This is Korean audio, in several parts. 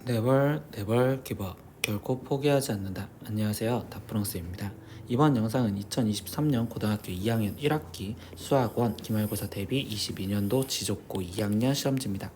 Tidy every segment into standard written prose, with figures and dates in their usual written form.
네벌 기브업 결코 포기하지 않는다. 안녕하세요, 다프롱스입니다. 이번 영상은 2023년 고등학교 2학년 1학기 수학원 기말고사 대비 22년도 지속고 2학년 시험지입니다.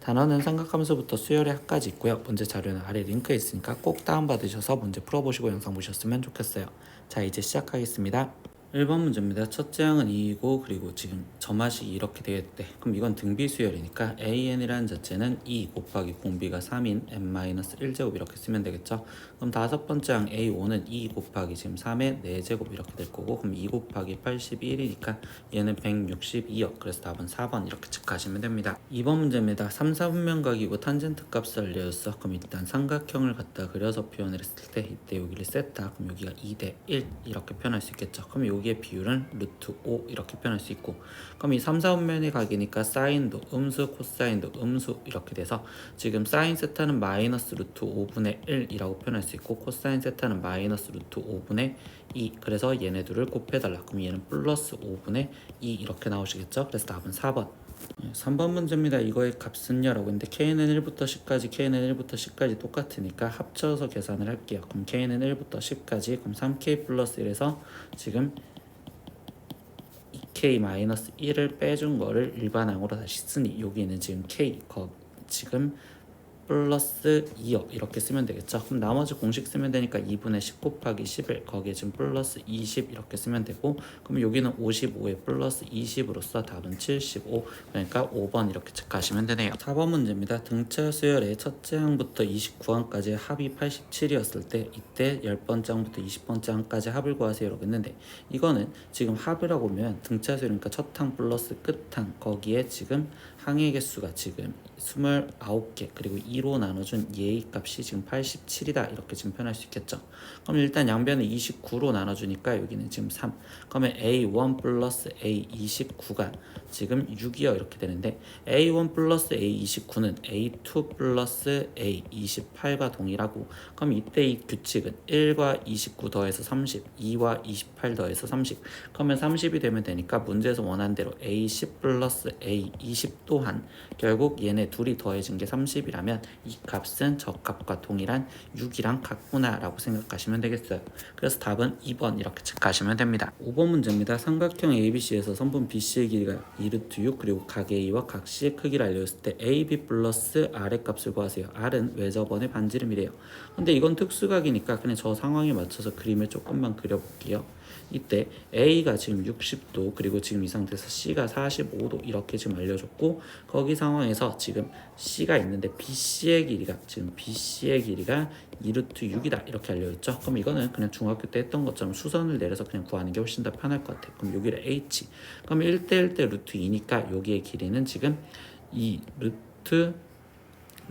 단어는 삼각함수부터 수열의 학까지 있고요. 문제 자료는 아래 링크에 있으니까 꼭 다운받으셔서 문제 풀어보시고 영상 보셨으면 좋겠어요. 자, 이제 시작하겠습니다. 1번 문제입니다. 첫째 항은 2이고 그리고 지금 점화식이 이렇게 되겠대. 그럼 이건 등비 수열이니까 an이라는 자체는 2 곱하기 공비가 3인 n-1제곱 이렇게 쓰면 되겠죠. 그럼 다섯 번째 항 a5는 2 곱하기 지금 3의 4제곱 이렇게 될 거고, 그럼 2 곱하기 81이니까 얘는 162요. 그래서 답은 4번 이렇게 체크하시면 됩니다. 2번 문제입니다. 3, 4분면각이고 탄젠트 값을 알려줬어. 그럼 일단 삼각형을 갖다 그려서 표현을 했을 때 이때 여기를 세타, 그럼 여기가 2대 1 이렇게 표현할 수 있겠죠. 그럼 여기의 비율은 루트 5 이렇게 표현할 수 있고, 그럼 이 3, 4분면의 각이니까 사인도 음수 코사인도 음수 이렇게 돼서 지금 사인 세타는 마이너스 루트 5분의 1이라고 표현할 수 있고 코사인 세타는 마이너스 루트 5분의 2, 그래서 얘네 둘을 곱해달라. 그럼 얘는 플러스 5분의 2 이렇게 나오시겠죠. 그래서 답은 4번. 3번 문제입니다. 이거의 값은요 라고 했는데 k는 1부터 10까지 k는 1부터 10까지 똑같으니까 합쳐서 계산을 할게요. 그럼 k는 1부터 10까지, 그럼 3k 플러스 1에서 지금 2k-1을 빼준 거를 일반항으로 다시 쓰니 여기는 지금 k 지금 플러스 2요 이렇게 쓰면 되겠죠. 그럼 나머지 공식 쓰면 되니까 2분의 10 곱하기 11 거기에 지금 플러스 20 이렇게 쓰면 되고, 그럼 여기는 55에 플러스 20으로서 답은 75, 그러니까 5번 이렇게 체크하시면 되네요. 4번 문제입니다. 등차 수열의 첫째 항부터 29항까지 합이 87이었을 때 이때 10번째 항부터 20번째 항까지 합을 구하세요라고 했는데, 이거는 지금 합이라고 하면 등차 수열이니까 첫 항 플러스 끝항 거기에 지금 항의 개수가 지금 29개 그리고 2로 나눠준 얘의 값이 지금 87이다 이렇게 지금 표현할 수 있겠죠. 그럼 일단 양변을 29로 나눠주니까 여기는 지금 3, 그러면 A1 플러스 A29가 지금 6이요 이렇게 되는데, A1 플러스 A29는 A2 플러스 A28과 동일하고, 그럼 이때 이 규칙은 1과 29 더해서 30, 2와 28 더해서 30, 그러면 30이 되면 되니까 문제에서 원한 대로 A10 플러스 A20 또한 결국 얘네 둘이 더해진 게 30이라면 이 값은 저 값과 동일한 6이랑 같구나 라고 생각하시면 되겠어요. 그래서 답은 2번 이렇게 체크하시면 됩니다. 5번 문제입니다. 삼각형 ABC에서 선분 BC의 길이가 2루트 6 그리고 각 A와 각 C의 크기를 알려줬을 때 AB 플러스 R의 값을 구하세요. R은 외접원의 반지름이래요. 근데 이건 특수각이니까 그냥 저 상황에 맞춰서 그림을 조금만 그려볼게요. 이때 A가 지금 60도 그리고 지금 이 상태에서 C가 45도 이렇게 지금 알려줬고, 거기 상황에서 지금 C가 있는데 BC의 길이가 지금 BC의 길이가 2루트 6이다 이렇게 알려줬죠. 그럼 이거는 그냥 중학교 때 했던 것처럼 수선을 내려서 그냥 구하는 게 훨씬 더 편할 것 같아요. 그럼 여기를 H, 그럼 1대 1대 루트 2니까 여기의 길이는 지금 2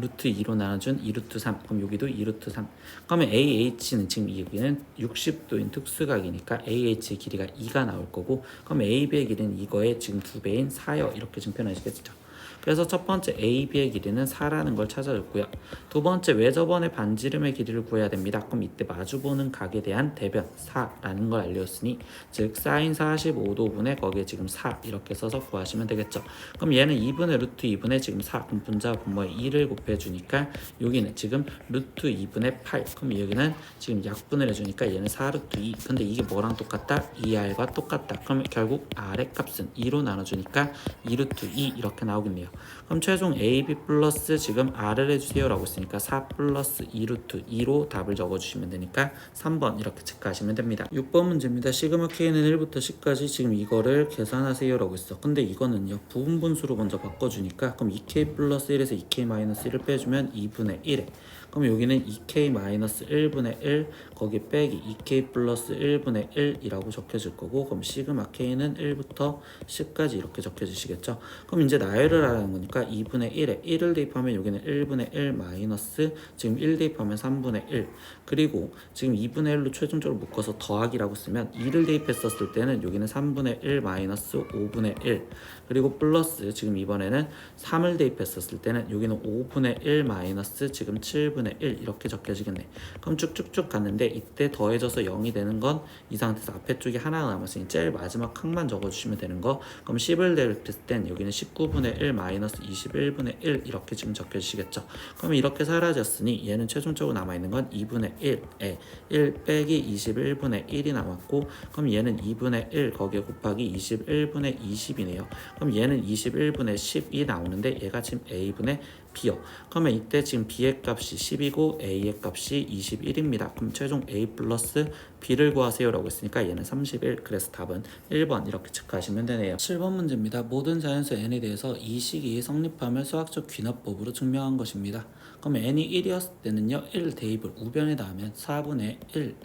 루트 2로 나눠준 2루트 3, 그럼 여기도 2루트 3. 그러면 AH는 지금 여기는 60도인 특수각이니까 AH의 길이가 2가 나올 거고, 그럼 AB의 길이는 이거의 지금 2배인 4요 이렇게 지금 표현하시겠죠. 그래서 첫 번째 AB의 길이는 4라는 걸 찾아줬고요. 두 번째 외접원의 반지름의 길이를 구해야 됩니다. 그럼 이때 마주보는 각에 대한 대변 4라는 걸 알려줬으니 즉 사인 45도분의 거기에 지금 4 이렇게 써서 구하시면 되겠죠. 그럼 얘는 2분의 루트 2분의 지금 4, 그럼 분자 분모에 2를 곱해주니까 여기는 지금 루트 2분의 8, 그럼 여기는 지금 약분을 해주니까 얘는 4루트 2, 근데 이게 뭐랑 똑같다? 2R과 똑같다. 그럼 결국 R의 값은 2로 나눠주니까 2루트 2 이렇게 나오겠네요. 그럼 최종 AB 플러스 지금 R을 해주세요 라고 했으니까 4 플러스 2루트 2로 답을 적어주시면 되니까 3번 이렇게 체크하시면 됩니다. 6번 문제입니다. 시그마 K는 1부터 10까지 지금 이거를 계산하세요 라고 했어. 근데 이거는요 부분분수로 먼저 바꿔주니까 그럼 2K 플러스 1에서 2K 마이너스 1을 빼주면 2분의 1에, 그럼 여기는 2K 마이너스 1분의 1 거기 빼기 2K 플러스 1분의 1이라고 적혀질 거고, 그럼 시그마 K는 1부터 10까지 이렇게 적혀지시겠죠. 그럼 이제 나열을 하라는 거니까 2분의 1에 1을 대입하면 여기는 1분의 1 마이너스 지금 1 대입하면 3분의 1, 그리고 지금 2분의 1로 최종적으로 묶어서 더하기라고 쓰면 2를 대입했었을 때는 여기는 3분의 1 마이너스 5분의 1, 그리고 플러스 지금 이번에는 3을 대입했었을 때는 여기는 5분의 1 마이너스 지금 7분의 1 이렇게 적혀지겠네. 그럼 쭉쭉쭉 갔는데 이때 더해져서 0이 되는 건 이 상태에서 앞에 쪽이 하나가 남았으니 제일 마지막 항만 적어주시면 되는 거. 그럼 10을 대입했을 땐 여기는 19분의 1 마이너스 21분의 1 이렇게 지금 적혀지시겠죠. 그러면 이렇게 사라졌으니 얘는 최종적으로 남아있는 건 2분의 1에 1 빼기 21분의 1이 남았고, 그럼 얘는 2분의 1 거기에 곱하기 21분의 20이네요. 그럼 얘는 21분의 10이 나오는데 얘가 지금 a분의 b요. 그러면 이때 지금 b의 값이 10이고 a의 값이 21입니다. 그럼 최종 a 플러스 b를 구하세요 라고 했으니까 얘는 31. 그래서 답은 1번 이렇게 체크하시면 되네요. 7번 문제입니다. 모든 자연수 n에 대해서 이 식이 성립함을 수학적 귀납법으로 증명한 것입니다. 그러면 n이 1이었을 때는요 1 대입을 우변에 넣으면 4분의 1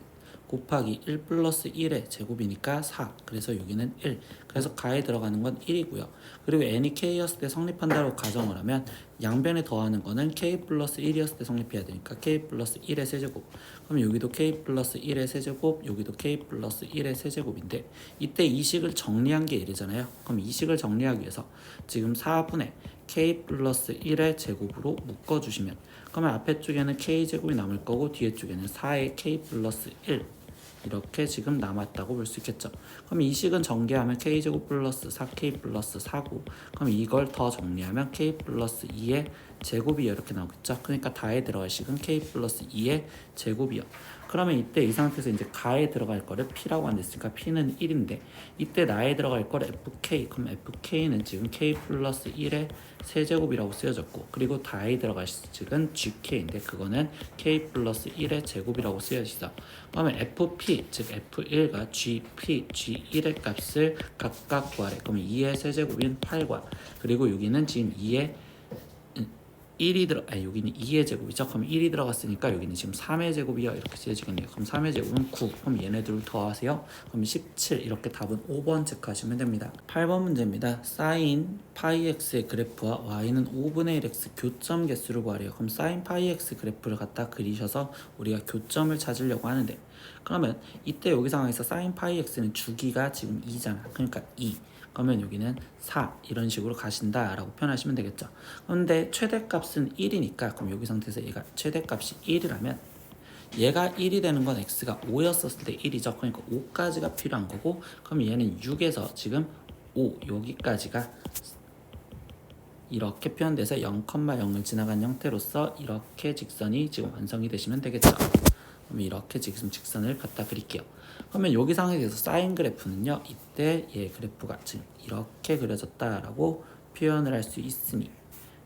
곱하기 1 플러스 1의 제곱이니까 4. 그래서 여기는 1. 그래서 가에 들어가는 건 1이고요. 그리고 n이 k였을 때 성립한다고 가정을 하면 양변에 더하는 거는 k 플러스 1이었을 때 성립해야 되니까 k 플러스 1의 세제곱. 그럼 여기도 k 플러스 1의 세제곱, 여기도 k 플러스 1의 세제곱인데 이때 이 식을 정리한 게 1이잖아요. 그럼 이 식을 정리하기 위해서 지금 4분의 k 플러스 1의 제곱으로 묶어주시면, 그러면 앞에 쪽에는 k제곱이 남을 거고 뒤에 쪽에는 4의 k 플러스 1 이렇게 지금 남았다고 볼 수 있겠죠. 그럼 이 식은 전개하면 k제곱 플러스 4k 플러스 4고, 그럼 이걸 더 정리하면 k 플러스 2의 제곱이 이렇게 나오겠죠. 그러니까 다에 들어갈 식은 k 플러스 2의 제곱이요. 그러면 이때 이 상태에서 이제 가에 들어갈 거를 p라고 앉았으니까 p는 1인데 이때 나에 들어갈 거를 fk, 그럼 fk는 지금 k 플러스 1의 세제곱이라고 쓰여졌고, 그리고 다에 들어갈 식은 gk인데 그거는 k 플러스 1의 제곱이라고 쓰여지죠. 그러면 fp 즉 f1과 gp, g1의 값을 각각 구하래. 그러면 2의 세제곱인 8과 그리고 여기는 지금 2의 1이 여기는 2의 제곱이죠. 그럼 1이 들어갔으니까 여기는 지금 3의 제곱이요 이렇게 쓰여지겠네요. 그럼 3의 제곱은 9. 그럼 얘네들을 더하세요. 그럼 17. 이렇게 답은 5번 체크하시면 됩니다. 8번 문제입니다. sin 파이 x의 그래프와 y는 5분의 1x 교점 개수를 구하래요. 그럼 sin 파이 x 그래프를 갖다 그리셔서 우리가 교점을 찾으려고 하는데, 그러면 이때 여기 상황에서 sin 파이 x는 주기가 지금 2잖아. 그러니까 2. 그러면 여기는 4 이런 식으로 가신다 라고 표현하시면 되겠죠. 그런데 최대값은 1이니까 그럼 여기 상태에서 얘가 최대값이 1이라면 얘가 1이 되는 건 x가 5였었을 때 1이죠. 그러니까 5까지가 필요한 거고, 그럼 얘는 6에서 지금 5 여기까지가 이렇게 표현돼서 0,0을 지나간 형태로서 이렇게 직선이 지금 완성이 되시면 되겠죠. 그럼 이렇게 지금 직선을 갖다 그릴게요. 그러면 여기 상황에서 사인 그래프는요 이때 얘 그래프가 지금 이렇게 그려졌다라고 표현을 할 수 있으니,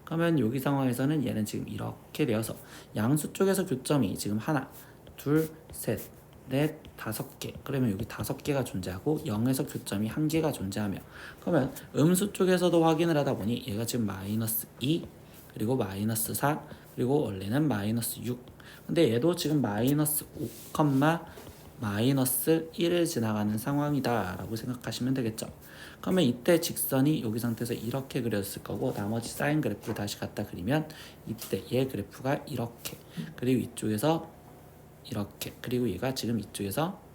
그러면 여기 상황에서는 얘는 지금 이렇게 되어서 양수 쪽에서 교점이 지금 하나, 둘, 셋, 넷, 5개. 그러면 여기 5개가 존재하고 0에서 교점이 1개가 존재하며, 그러면 음수 쪽에서도 확인을 하다 보니 얘가 지금 마이너스 2 그리고 마이너스 4 그리고 원래는 마이너스 6. 근데 얘도 지금 마이너스 5, 마이너스 1을 지나가는 상황이다 라고 생각하시면 되겠죠. 그러면 이때 직선이 여기 상태에서 이렇게 그려졌을 거고, 나머지 사인 그래프를 다시 갖다 그리면 이때 얘 그래프가 이렇게, 그리고 이쪽에서 이렇게, 그리고 얘가 지금 이쪽에서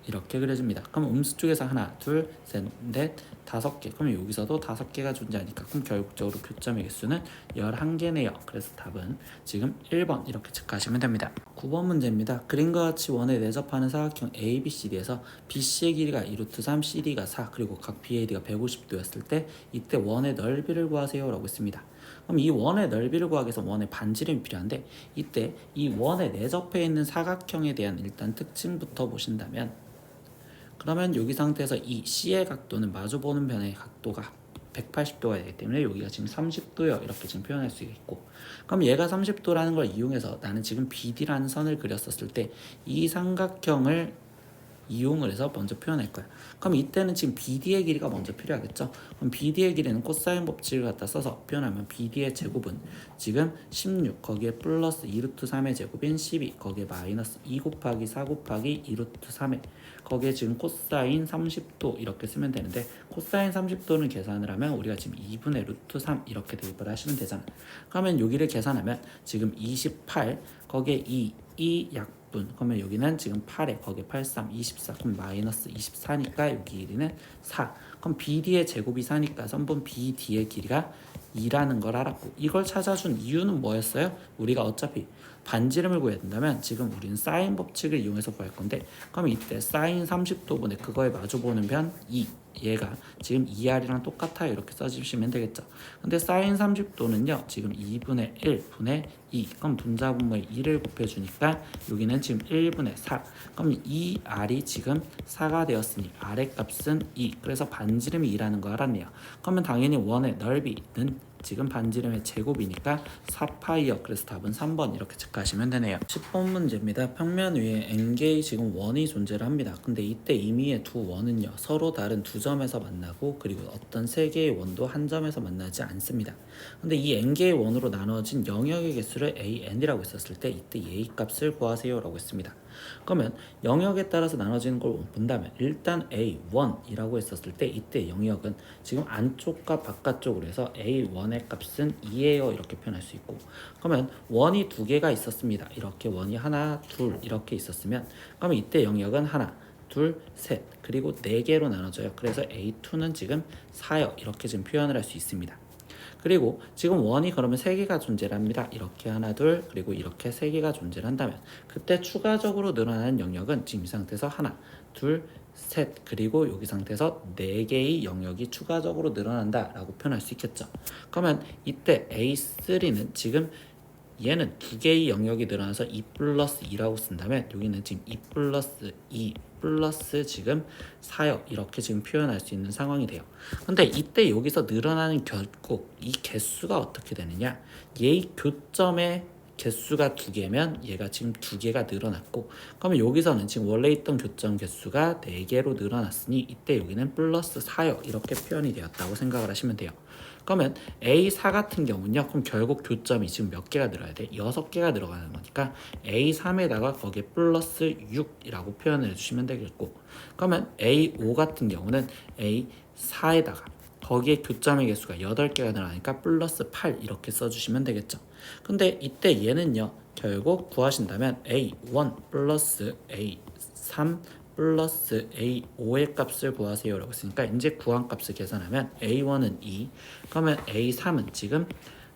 이렇게 그려집니다. 그럼 음수 쪽에서 하나, 둘, 셋, 넷, 5개. 그러면 여기서도 5개가 존재하니까 그럼 결국적으로 교점의 개수는 11개네요. 그래서 답은 지금 1번 이렇게 체크하시면 됩니다. 9번 문제입니다. 그림과 같이 원에 내접하는 사각형 ABCD에서 BC의 길이가 2루트 3, CD가 4, 그리고 각 BAD가 150도였을 때 이때 원의 넓이를 구하세요 라고 했습니다. 그럼 이 원의 넓이를 구하기 위해서 원의 반지름이 필요한데, 이때 이 원에 내접해 있는 사각형에 대한 일단 특징부터 보신다면, 그러면 여기 상태에서 이 C의 각도는 마주보는 변의 각도가 180도가 되기 때문에 여기가 지금 30도요 이렇게 지금 표현할 수 있고, 그럼 얘가 30도라는 걸 이용해서 나는 지금 BD라는 선을 그렸었을 때 이 삼각형을 이용을 해서 먼저 표현할 거야. 그럼 이때는 지금 BD의 길이가 먼저 필요하겠죠. 그럼 BD의 길이는 코사인 법칙을 갖다 써서 표현하면 BD의 제곱은 지금 16 거기에 플러스 2루트 3의 제곱인 12 거기에 마이너스 2 곱하기 4 곱하기 2루트 3의 거기에 지금 코사인 30도 이렇게 쓰면 되는데, 코사인 30도는 계산을 하면 우리가 지금 2분의 루트 3 이렇게 대입을 하시면 되잖아. 그러면 여기를 계산하면 지금 28 거기에 2 약분, 그러면 여기는 지금 8에 거기에 8, 3, 24 그럼 마이너스 24니까 여기 길이는 4. 그럼 BD의 제곱이 4니까 선분 BD의 길이가 2라는 걸 알았고, 이걸 찾아준 이유는 뭐였어요? 우리가 어차피 반지름을 구해야 된다면 지금 우리는 사인 법칙을 이용해서 구할 건데, 그럼 이때 사인 30도분의 그거에 마주보는 변 2, 얘가 지금 2r이랑 똑같아요. 이렇게 써주시면 되겠죠. 근데 사인 30도는요 지금 2분의 1분의 2, 그럼 분자분모에 2를 곱해주니까 여기는 지금 1분의 4, 그럼 2r이 지금 4가 되었으니 r의 값은 2, 그래서 반지름이 2라는 거 알았네요. 그러면 당연히 원의 넓이는 지금 반지름의 제곱이니까 4파이요. 그래서 답은 3번 이렇게 체크하시면 되네요. 10번 문제입니다. 평면 위에 n개의 지금 원이 존재를 합니다. 근데 이때 임의의 두 원은요 서로 다른 두 점에서 만나고, 그리고 어떤 세 개의 원도 한 점에서 만나지 않습니다. 근데 이 n개의 원으로 나눠진 영역의 개수를 an이라고 했었을 때 이때 a 값을 구하세요 라고 했습니다. 그러면 영역에 따라서 나눠지는 걸 본다면 일단 A1이라고 했었을 때 이때 영역은 지금 안쪽과 바깥쪽으로 해서 A1의 값은 2예요 이렇게 표현할 수 있고, 그러면 원이 두 개가 있었습니다. 이렇게 원이 하나, 둘 이렇게 있었으면 그러면 이때 영역은 하나, 둘, 셋, 그리고 네 개로 나눠져요. 그래서 A2는 지금 4요 이렇게 지금 표현을 할 수 있습니다. 그리고 지금 원이 그러면 3개가 존재를 합니다. 이렇게 하나 둘 그리고 이렇게 3개가 존재를 한다면 그때 추가적으로 늘어나는 영역은 지금 이 상태에서 하나 둘 셋 그리고 여기 상태에서 4개의 영역이 추가적으로 늘어난다 라고 표현할 수 있겠죠. 그러면 이때 A3는 지금 얘는 2개의 영역이 늘어나서 2 플러스 2라고 쓴다면 여기는 지금 2 플러스 2 플러스 지금 4요 이렇게 지금 표현할 수 있는 상황이 돼요. 근데 이때 여기서 늘어나는 결국 이 개수가 어떻게 되느냐, 얘의 교점의 개수가 2개면 얘가 지금 2개가 늘어났고, 그러면 여기서는 지금 원래 있던 교점 개수가 4개로 늘어났으니 이때 여기는 플러스 4요 이렇게 표현이 되었다고 생각을 하시면 돼요. 그러면 A4 같은 경우는요, 그럼 결국 교점이 지금 몇 개가 들어야 돼? 6개가 들어가는 거니까 A3에다가 거기에 플러스 6이라고 표현을 해주시면 되겠고, 그러면 A5 같은 경우는 A4에다가 거기에 교점의 개수가 8개가 늘어나니까 플러스 8 이렇게 써주시면 되겠죠. 근데 이때 얘는요 결국 구하신다면 A1 플러스 A3 플러스 A5의 값을 구하세요 라고 했으니까 이제 구한 값을 계산하면 A1은 2, 그러면 A3은 지금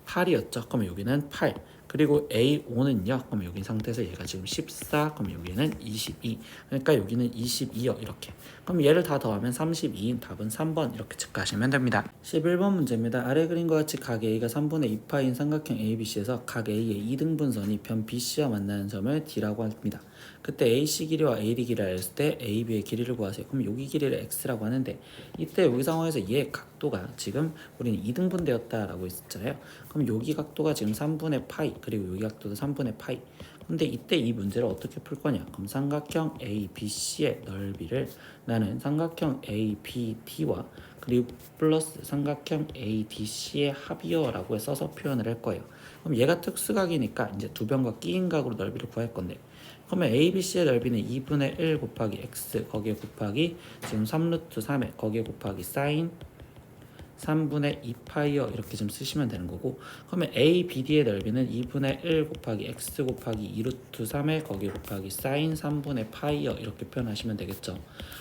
8이었죠. 그러면 여기는 8, 그리고 A5는요 그럼 여기 상태에서 얘가 지금 14, 그럼 여기는 22, 그러니까 여기는 22요 이렇게. 그럼 얘를 다 더하면 32인 답은 3번 이렇게 체크하시면 됩니다. 11번 문제입니다. 아래 그림과 같이 각 A가 3분의 2파인 삼각형 ABC에서 각 A의 2등분선이 변 BC와 만나는 점을 D라고 합니다. 그때 AC 길이와 AD 길이를 알았을 때 AB의 길이를 구하세요. 그럼 여기 길이를 X라고 하는데 이때 여기 상황에서 얘 각도가 지금 우리는 2등분 되었다라고 했었잖아요. 그럼 여기 각도가 지금 3분의 파이, 그리고 여기 각도도 3분의 파이. 근데 이때 이 문제를 어떻게 풀 거냐? 그럼 삼각형 ABC의 넓이를 나는 삼각형 ABD와 그리고 플러스 삼각형 ADC의 합이어라고 써서 표현을 할 거예요. 그럼 얘가 특수각이니까 이제 두 변과 끼인 각으로 넓이를 구할 건데, 그러면 ABC의 넓이는 2분의 1 곱하기 X 거기에 곱하기 지금 3루트 3에 거기에 곱하기 사인 3분의 2파이어 이렇게 좀 쓰시면 되는 거고, 그러면 ABD의 넓이는 2분의 1 곱하기 X 곱하기 2루트 3에 거기에 곱하기 사인 3분의 파이어 이렇게 표현하시면 되겠죠.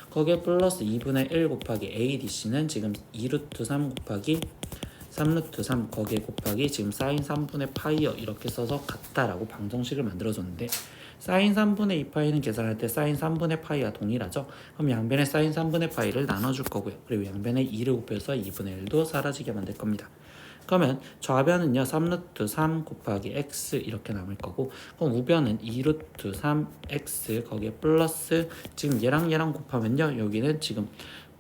거기에 플러스 2분의 1 곱하기 ADC는 지금 2루트 3 곱하기 3루트 3 거기에 곱하기 지금 사인 3분의 파이어 이렇게 써서 같다라고 방정식을 만들어줬는데, 사인 3분의 2파이는 계산할 때 사인 3분의 파이와 동일하죠. 그럼 양변에 사인 3분의 파이를 나눠줄 거고요. 그리고 양변에 2를 곱해서 2분의 1도 사라지게 만들 겁니다. 그러면 좌변은요 3루트 3 곱하기 x 이렇게 남을 거고, 그럼 우변은 2루트 3x 거기에 플러스 지금 얘랑 곱하면요 여기는 지금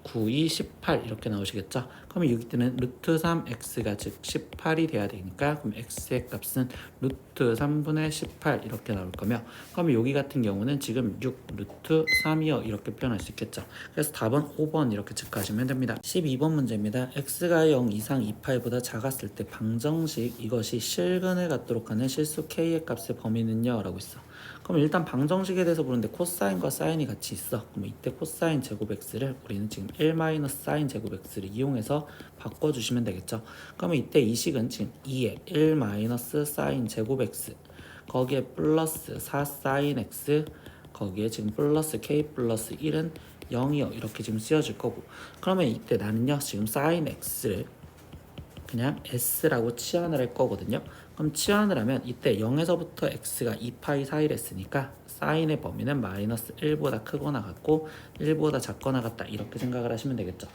9, 2, 18 이렇게 나오시겠죠. 그러면 여기 때는 루트 3x가 즉 18이 돼야 되니까 그럼 x의 값은 루트 3분의 18 이렇게 나올 거며, 그러면 여기 같은 경우는 지금 6 루트 3이요 이렇게 표현할 수 있겠죠. 그래서 답은 5번 이렇게 체크하시면 됩니다. 12번 문제입니다. x가 0 이상 2파이보다 작았을 때 방정식 이것이 실근을 갖도록 하는 실수 k의 값의 범위는요 라고 있어. 그럼 일단 방정식에 대해서 보는데 코사인과 사인이 같이 있어. 그럼 이때 코사인 제곱 x를 우리는 지금 1 마이너스 사인 제곱 x를 이용해서 바꿔주시면 되겠죠. 그러면 이때 이 식은 지금 2에 1 마이너스 사인 제곱 x 거기에 플러스 4 사인 x 거기에 지금 플러스 k 플러스 1은 0이요 이렇게 지금 쓰여질 거고, 그러면 이때 나는요 지금 사인 x를 그냥 s라고 치환을 할 거거든요. 그럼 치환을 하면 이때 0에서부터 x가 2파이 사이를 했으니까 사인의 범위는 마이너스 1보다 크거나 같고 1보다 작거나 같다 이렇게 생각을 하시면 되겠죠.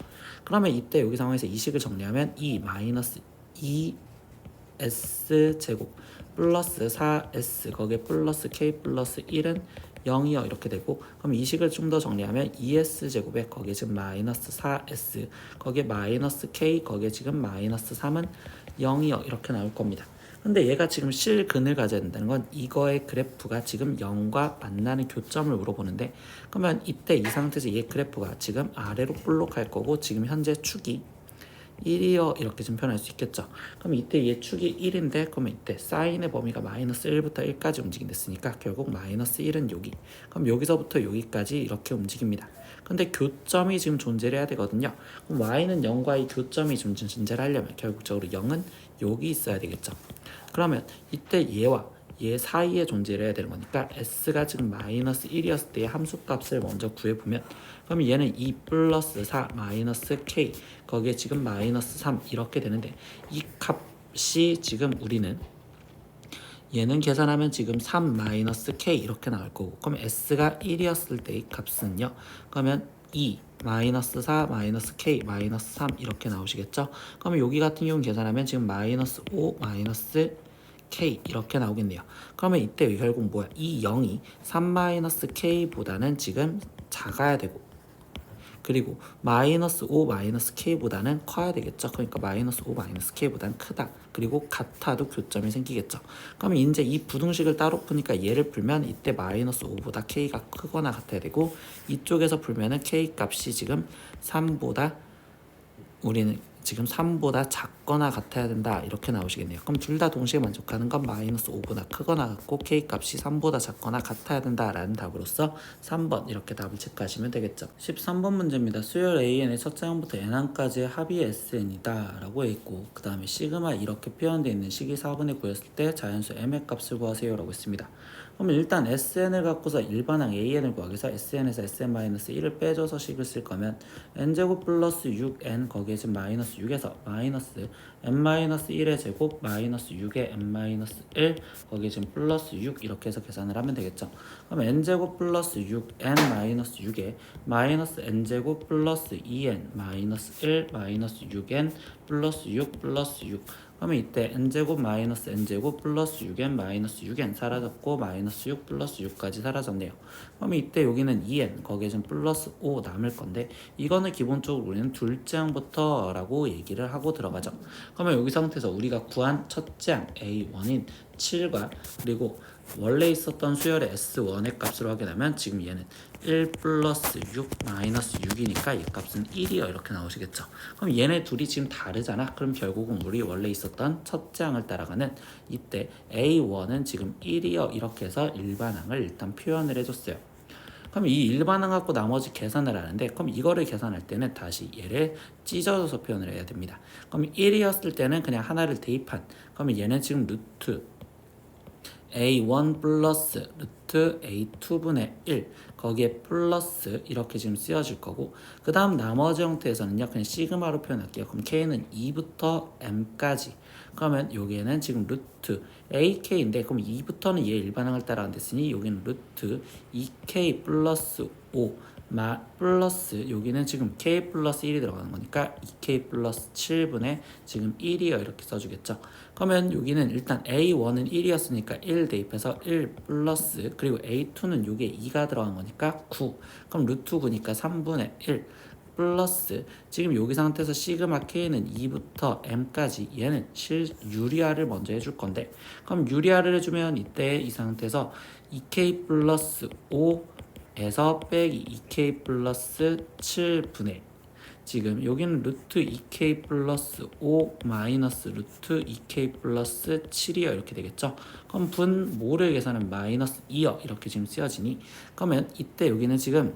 그러면 이때 여기 상황에서 이 식을 정리하면 이 마이너스 2s 제곱 플러스 4s 거기에 플러스 k 플러스 1은 0이요 이렇게 되고, 그럼 이 식을 좀 더 정리하면 2s 제곱에 거기에 지금 마이너스 4s 거기에 마이너스 k 거기에 지금 마이너스 3은 0이요 이렇게 나올 겁니다. 근데 얘가 지금 실근을 가져야 된다는 건 이거의 그래프가 지금 0과 만나는 교점을 물어보는데, 그러면 이때 이 상태에서 얘 그래프가 지금 아래로 볼록할 거고 지금 현재 축이 1이요 이렇게 좀 표현할 수 있겠죠. 그럼 이때 얘 축이 1인데 그러면 이때 사인의 범위가 마이너스 1부터 1까지 움직인댔으니까 결국 마이너스 1은 여기, 그럼 여기서부터 여기까지 이렇게 움직입니다. 근데 교점이 지금 존재를 해야 되거든요. 그럼 y는 0과 이 교점이 좀 존재를 하려면 결국적으로 0은 여기 있어야 되겠죠. 그러면 이때 얘와 얘 사이에 존재를 해야 되는 거니까 s가 지금 마이너스 1이었을 때의 함수값을 먼저 구해보면, 그러면 얘는 2 플러스 4 마이너스 k 거기에 지금 마이너스 3 이렇게 되는데, 이 값이 지금 우리는 얘는 계산하면 지금 3 마이너스 k 이렇게 나올 거고, 그럼 s가 1이었을 때의 값은요 그러면 2 마이너스 4 마이너스 k 마이너스 3 이렇게 나오시겠죠. 그러면 여기 같은 경우는 계산하면 지금 마이너스 5 마이너스 k 이렇게 나오겠네요. 그러면 이때 결국 뭐야, 이 0이 3 마이너스 k보다는 지금 작아야 되고, 그리고 마이너스 5 마이너스 k보다는 커야 되겠죠. 그러니까 마이너스 5 마이너스 k보다는 크다. 그리고 같아도 교점이 생기겠죠. 그러면 이제 이 부등식을 따로 푸니까 얘를 풀면 이때 마이너스 5보다 k가 크거나 같아야 되고, 이쪽에서 풀면은 k 값이 지금 3보다 우리는 지금 3보다 작거나 같아야 된다 이렇게 나오시겠네요. 그럼 둘 다 동시에 만족하는 건 마이너스 5보다 크거나 같고 k 값이 3보다 작거나 같아야 된다라는 답으로서 3번 이렇게 답을 체크하시면 되겠죠. 13번 문제입니다. 수열 AN의 첫째 항부터 N항까지의 합이 SN이다 라고 했고, 그 다음에 시그마 이렇게 표현되어 있는 식이 4분의 9였을 때 자연수 M의 값을 구하세요 라고 했습니다. 그러면 일단 SN을 갖고서 일반항 AN을 구하기 위해서 SN에서 SN-1을 빼줘서 식을 쓸 거면 N제곱 플러스 6N 거기에 지금 마이너스 6에서 마이너스 N-1의 제곱 마이너스 6의 N-1 거기에 지금 플러스 6 이렇게 해서 계산을 하면 되겠죠. 그럼 N제곱 플러스 6N 마이너스 6에 마이너스 N제곱 플러스 2N 마이너스 1 마이너스 6N 플러스 6 플러스 6, 그러면 이때 n제곱 마이너스 n제곱 플러스 6n 마이너스 6n 사라졌고 마이너스 6 플러스 6까지 사라졌네요. 그러면 이때 여기는 2n 거기에 좀 플러스 5 남을 건데, 이거는 기본적으로 우리는 둘째 항부터 라고 얘기를 하고 들어가죠. 그러면 여기 상태에서 우리가 구한 첫째 항 A1인 7과 그리고 원래 있었던 수열의 S1의 값으로 확인하면 지금 얘는 1 플러스 6 마이너스 6이니까 얘 값은 1이요 이렇게 나오시겠죠. 그럼 얘네 둘이 지금 다르잖아. 그럼 결국은 우리 원래 있었던 첫째 항을 따라가는 이때 A1은 지금 1이요 이렇게 해서 일반항을 일단 표현을 해줬어요. 그럼 이 일반항 갖고 나머지 계산을 하는데, 그럼 이거를 계산할 때는 다시 얘를 찢어져서 표현을 해야 됩니다. 그럼 1이었을 때는 그냥 하나를 대입한, 그러면 얘는 지금 루트 A1 플러스 루트 A2분의 1 거기에 플러스 이렇게 지금 쓰여질 거고, 그 다음 나머지 형태에서는요 그냥 시그마로 표현할게요. 그럼 K는 2부터 M까지, 그러면 여기에는 지금 루트 AK인데 그럼 2부터는 얘 일반항을 따라간 됐으니 여기는 루트 2K 플러스 5 플러스 여기는 지금 K 플러스 1이 들어가는 거니까 2K 플러스 7분의 지금 1이요 이렇게 써주겠죠. 그러면 여기는 일단 A1은 1이었으니까 1 대입해서 1 플러스, 그리고 A2는 여기에 2가 들어간 거니까 9, 그럼 루트 9니까 3분의 1 플러스 지금 여기 상태에서 시그마 K는 2부터 M까지, 얘는 유리화를 먼저 해줄 건데, 그럼 유리화를 해주면 이때 이 상태에서 2K 플러스 5에서 빼기 2K 플러스 7분의, 지금 여기는 루트 2K 플러스 5 마이너스 루트 2K 플러스 7이요 이렇게 되겠죠. 그럼 분모를 계산하면 마이너스 2요 이렇게 지금 쓰여지니, 그러면 이때 여기는 지금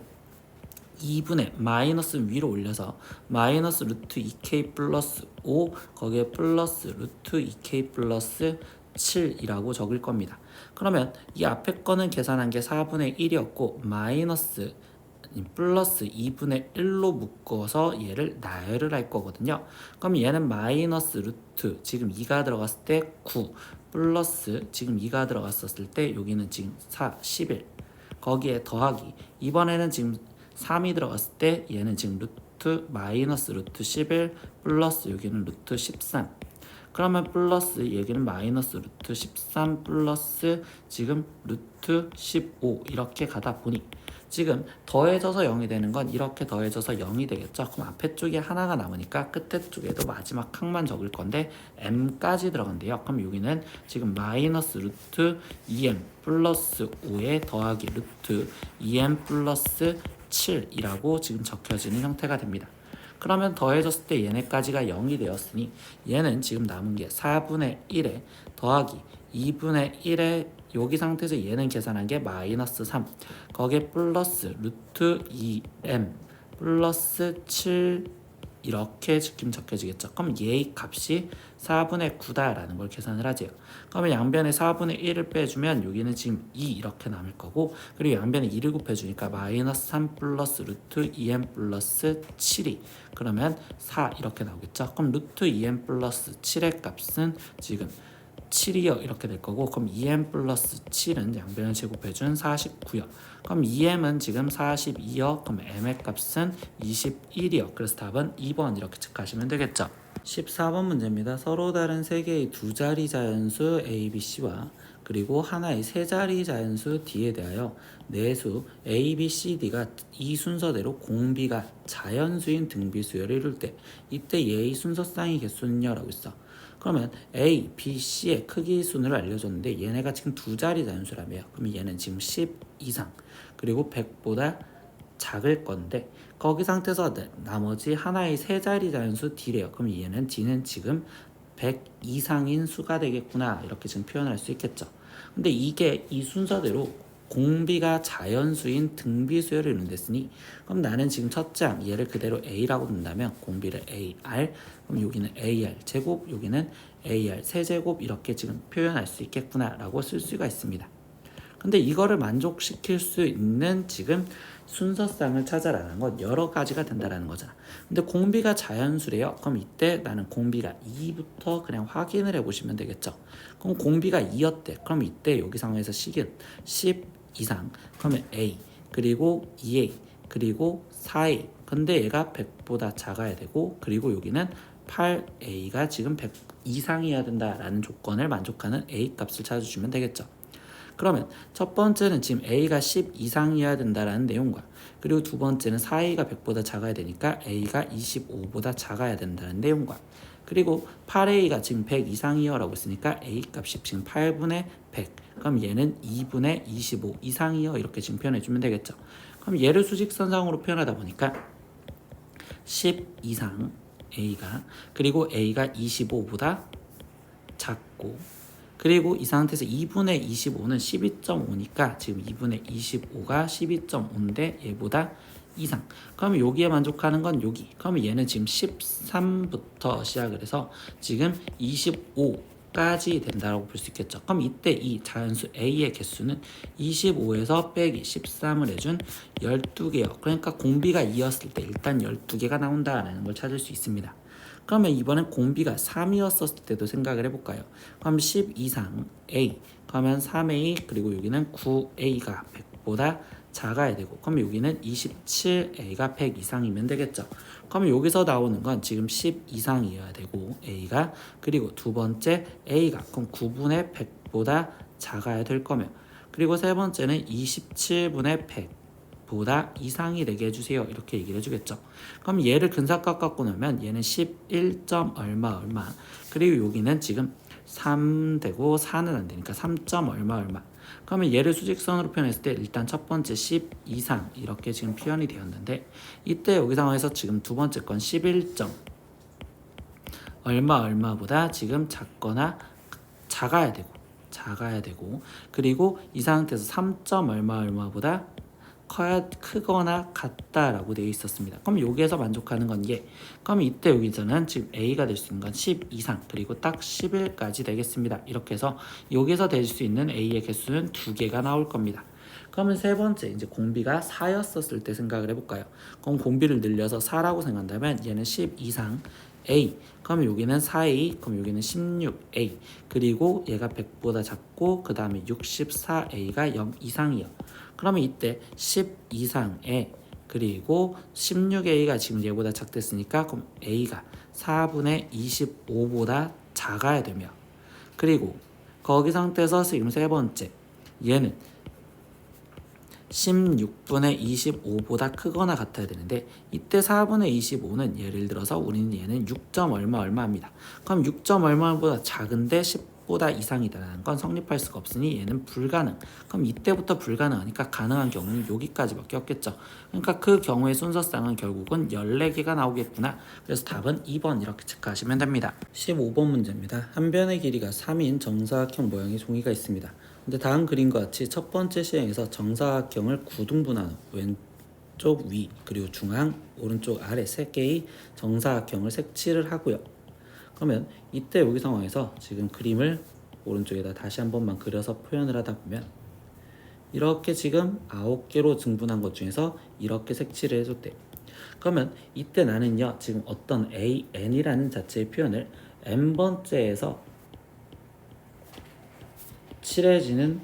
2분의 마이너스 위로 올려서 마이너스 루트 2K 플러스 5 거기에 플러스 루트 2K 플러스 7이라고 적을 겁니다. 그러면 이 앞에 거는 계산한 게 4분의 1이었고 마이너스 플러스 2분의 1로 묶어서 얘를 나열을 할 거거든요. 그럼 얘는 마이너스 루트 지금 2가 들어갔을 때 9 플러스 지금 2가 들어갔었을 때 여기는 지금 4, 11 거기에 더하기 이번에는 지금 3이 들어갔을 때 얘는 지금 루트 마이너스 루트 11 플러스 여기는 루트 13 그러면 플러스 여기는 마이너스 루트 13 플러스 지금 루트 15 이렇게 가다 보니 지금 더해져서 0이 되는 건 이렇게 더해져서 0이 되겠죠. 그럼 앞에 쪽에 하나가 남으니까 끝에 쪽에도 마지막 항만 적을 건데 m까지 들어간대요. 그럼 여기는 지금 마이너스 루트 2m 플러스 5에 더하기 루트 2m 플러스 7이라고 지금 적혀지는 형태가 됩니다. 그러면 더해졌을 때 얘네까지가 0이 되었으니 얘는 지금 남은 게 4분의 1에 더하기 2분의 1에 여기 상태에서 얘는 계산한 게 마이너스 3 거기에 플러스 루트 2m 플러스 7 이렇게 지금 적혀지겠죠. 그럼 얘의 값이 4분의 9다라는 걸 계산을 하죠. 그러면 양변에 4분의 1을 빼주면 여기는 지금 2 이렇게 남을 거고 그리고 양변에 2를 곱해주니까 마이너스 3 플러스 루트 2m 플러스 7이 그러면 4 이렇게 나오겠죠. 그럼 루트 2m 플러스 7의 값은 지금 7이요 이렇게 될 거고 그럼 2m 플러스 7은 양변을 제곱해준 49요. 그럼 2m은 지금 42요. 그럼 m의 값은 21이요. 그래서 답은 2번 이렇게 체크하시면 되겠죠. 14번 문제입니다. 서로 다른 세 개의 두 자리 자연수 A, B, C와 그리고 하나의 세 자리 자연수 D에 대하여 내수 A, B, C, D가 이 순서대로 공비가 자연수인 등비수열을 이룰 때 이때 얘의 순서쌍의 개수는요 라고 있어. 그러면 A, B, C의 크기 순을 알려줬는데 얘네가 지금 두 자리 자연수라며요. 그러면 얘는 지금 10 이상 그리고 100보다 작을 건데 거기 상태에서 나머지 하나의 세 자리 자연수 D래요. 그럼 얘는 D는 지금 100 이상인 수가 되겠구나 이렇게 지금 표현을 할 수 있겠죠. 근데 이게 이 순서대로 공비가 자연수인 등비수열을 이룬댔으니 그럼 나는 지금 첫째 항 얘를 그대로 A라고 둔다면 공비를 AR 그럼 여기는 AR 제곱 여기는 AR 세제곱 이렇게 지금 표현할 수 있겠구나 라고 쓸 수가 있습니다. 근데 이거를 만족시킬 수 있는 지금 순서쌍을 찾아라는 건 여러 가지가 된다라는 거잖아. 근데 공비가 자연수래요. 그럼 이때 나는 공비가 2부터 그냥 확인을 해보시면 되겠죠. 그럼 공비가 2였대. 그럼 이때 여기 상황에서 식은 10 이상 그러면 A 그리고 2A 그리고 4A 근데 얘가 100보다 작아야 되고 그리고 여기는 8A가 지금 100 이상이어야 된다라는 조건을 만족하는 A 값을 찾아주시면 되겠죠. 그러면 첫 번째는 지금 A가 10 이상이어야 된다라는 내용과 그리고 두 번째는 4A가 100보다 작아야 되니까 A가 25보다 작아야 된다는 내용과 그리고 8A가 지금 100 이상이요 라고 했으니까 A 값이 지금 8분의 100 그럼 얘는 2분의 25 이상이요 이렇게 지금 표현해주면 되겠죠. 그럼 얘를 수직선상으로 표현하다 보니까 10 이상 A가 그리고 A가 25보다 작고 그리고 이 상태에서 2분의 25는 12.5니까 지금 2분의 25가 12.5인데 얘보다 이상. 그러면 여기에 만족하는 건 여기. 그러면 얘는 지금 13부터 시작을 해서 지금 25까지 된다고 볼 수 있겠죠. 그럼 이때 이 자연수 A의 개수는 25에서 빼기 13을 해준 12개요. 그러니까 공비가 2였을 때 일단 12개가 나온다라는 걸 찾을 수 있습니다. 그러면 이번엔 공비가 3이었을 때도 생각을 해볼까요? 그럼 10 이상 A 그러면 3A 그리고 여기는 9A가 100보다 작아야 되고 그럼 여기는 27A가 100 이상이면 되겠죠. 그럼 여기서 나오는 건 지금 10 이상이어야 되고 A가 그리고 두 번째 A가 그럼 9분의 100보다 작아야 될 거며 그리고 세 번째는 27분의 100 보다 이상이 되게 해주세요 이렇게 얘기를 해주겠죠. 그럼 얘를 근사값 갖고 나면 얘는 11. 얼마 그리고 여기는 지금 3 되고 4는 안 되니까 3. 얼마 그러면 얘를 수직선으로 표현했을 때 일단 첫 번째 10 이상 이렇게 지금 표현이 되었는데 이때 여기 상황에서 지금 두 번째 건 11. 얼마보다 지금 작거나 작아야 되고 그리고 이 상태에서 3. 얼마보다 크거나 같다라고 되어 있었습니다. 그럼 여기에서 만족하는 건 얘. 그럼 이때 여기서는 지금 A가 될 수 있는 건 10 이상 그리고 딱 11까지 되겠습니다. 이렇게 해서 여기서 될 수 있는 A의 개수는 2개가 나올 겁니다. 그러면 세 번째 이제 공비가 4였었을 때 생각을 해볼까요? 그럼 공비를 늘려서 4라고 생각한다면 얘는 10 이상 A, 그럼 여기는 4A, 그럼 여기는 16A, 그리고 얘가 100보다 작고 그 다음에 64A가 0 이상이요. 그러면 이때 10 이상에 그리고 16A가 지금 얘보다 작댔으니까 그럼 A가 4분의 25보다 작아야 되며, 그리고 거기 상태에서 지금 세 번째 얘는 16분의 25보다 크거나 같아야 되는데 이때 4분의 25는 예를 들어서 우리는 얘는 6점 얼마 얼마입니다. 그럼 6점 얼마보다 작은데 10보다 이상이다라는 건 성립할 수가 없으니 얘는 불가능. 그럼 이때부터 불가능하니까 가능한 경우는 여기까지밖에 없겠죠. 그러니까 그 경우의 순서상은 결국은 14개가 나오겠구나. 그래서 답은 2번 이렇게 체크하시면 됩니다. 15번 문제입니다. 한 변의 길이가 3인 정사각형 모양의 종이가 있습니다. 근데 다음 그림과 같이 첫 번째 시행에서 정사각형을 9등분한 왼쪽 위 그리고 중앙 오른쪽 아래 3개의 정사각형을 색칠을 하고요. 그러면 이때 여기 상황에서 지금 그림을 오른쪽에다 다시 한 번만 그려서 표현을 하다 보면 이렇게 지금 9개로 등분한 것 중에서 이렇게 색칠을 해줬대요. 그러면 이때 나는요 지금 어떤 AN이라는 자체의 표현을 n번째에서 칠해지는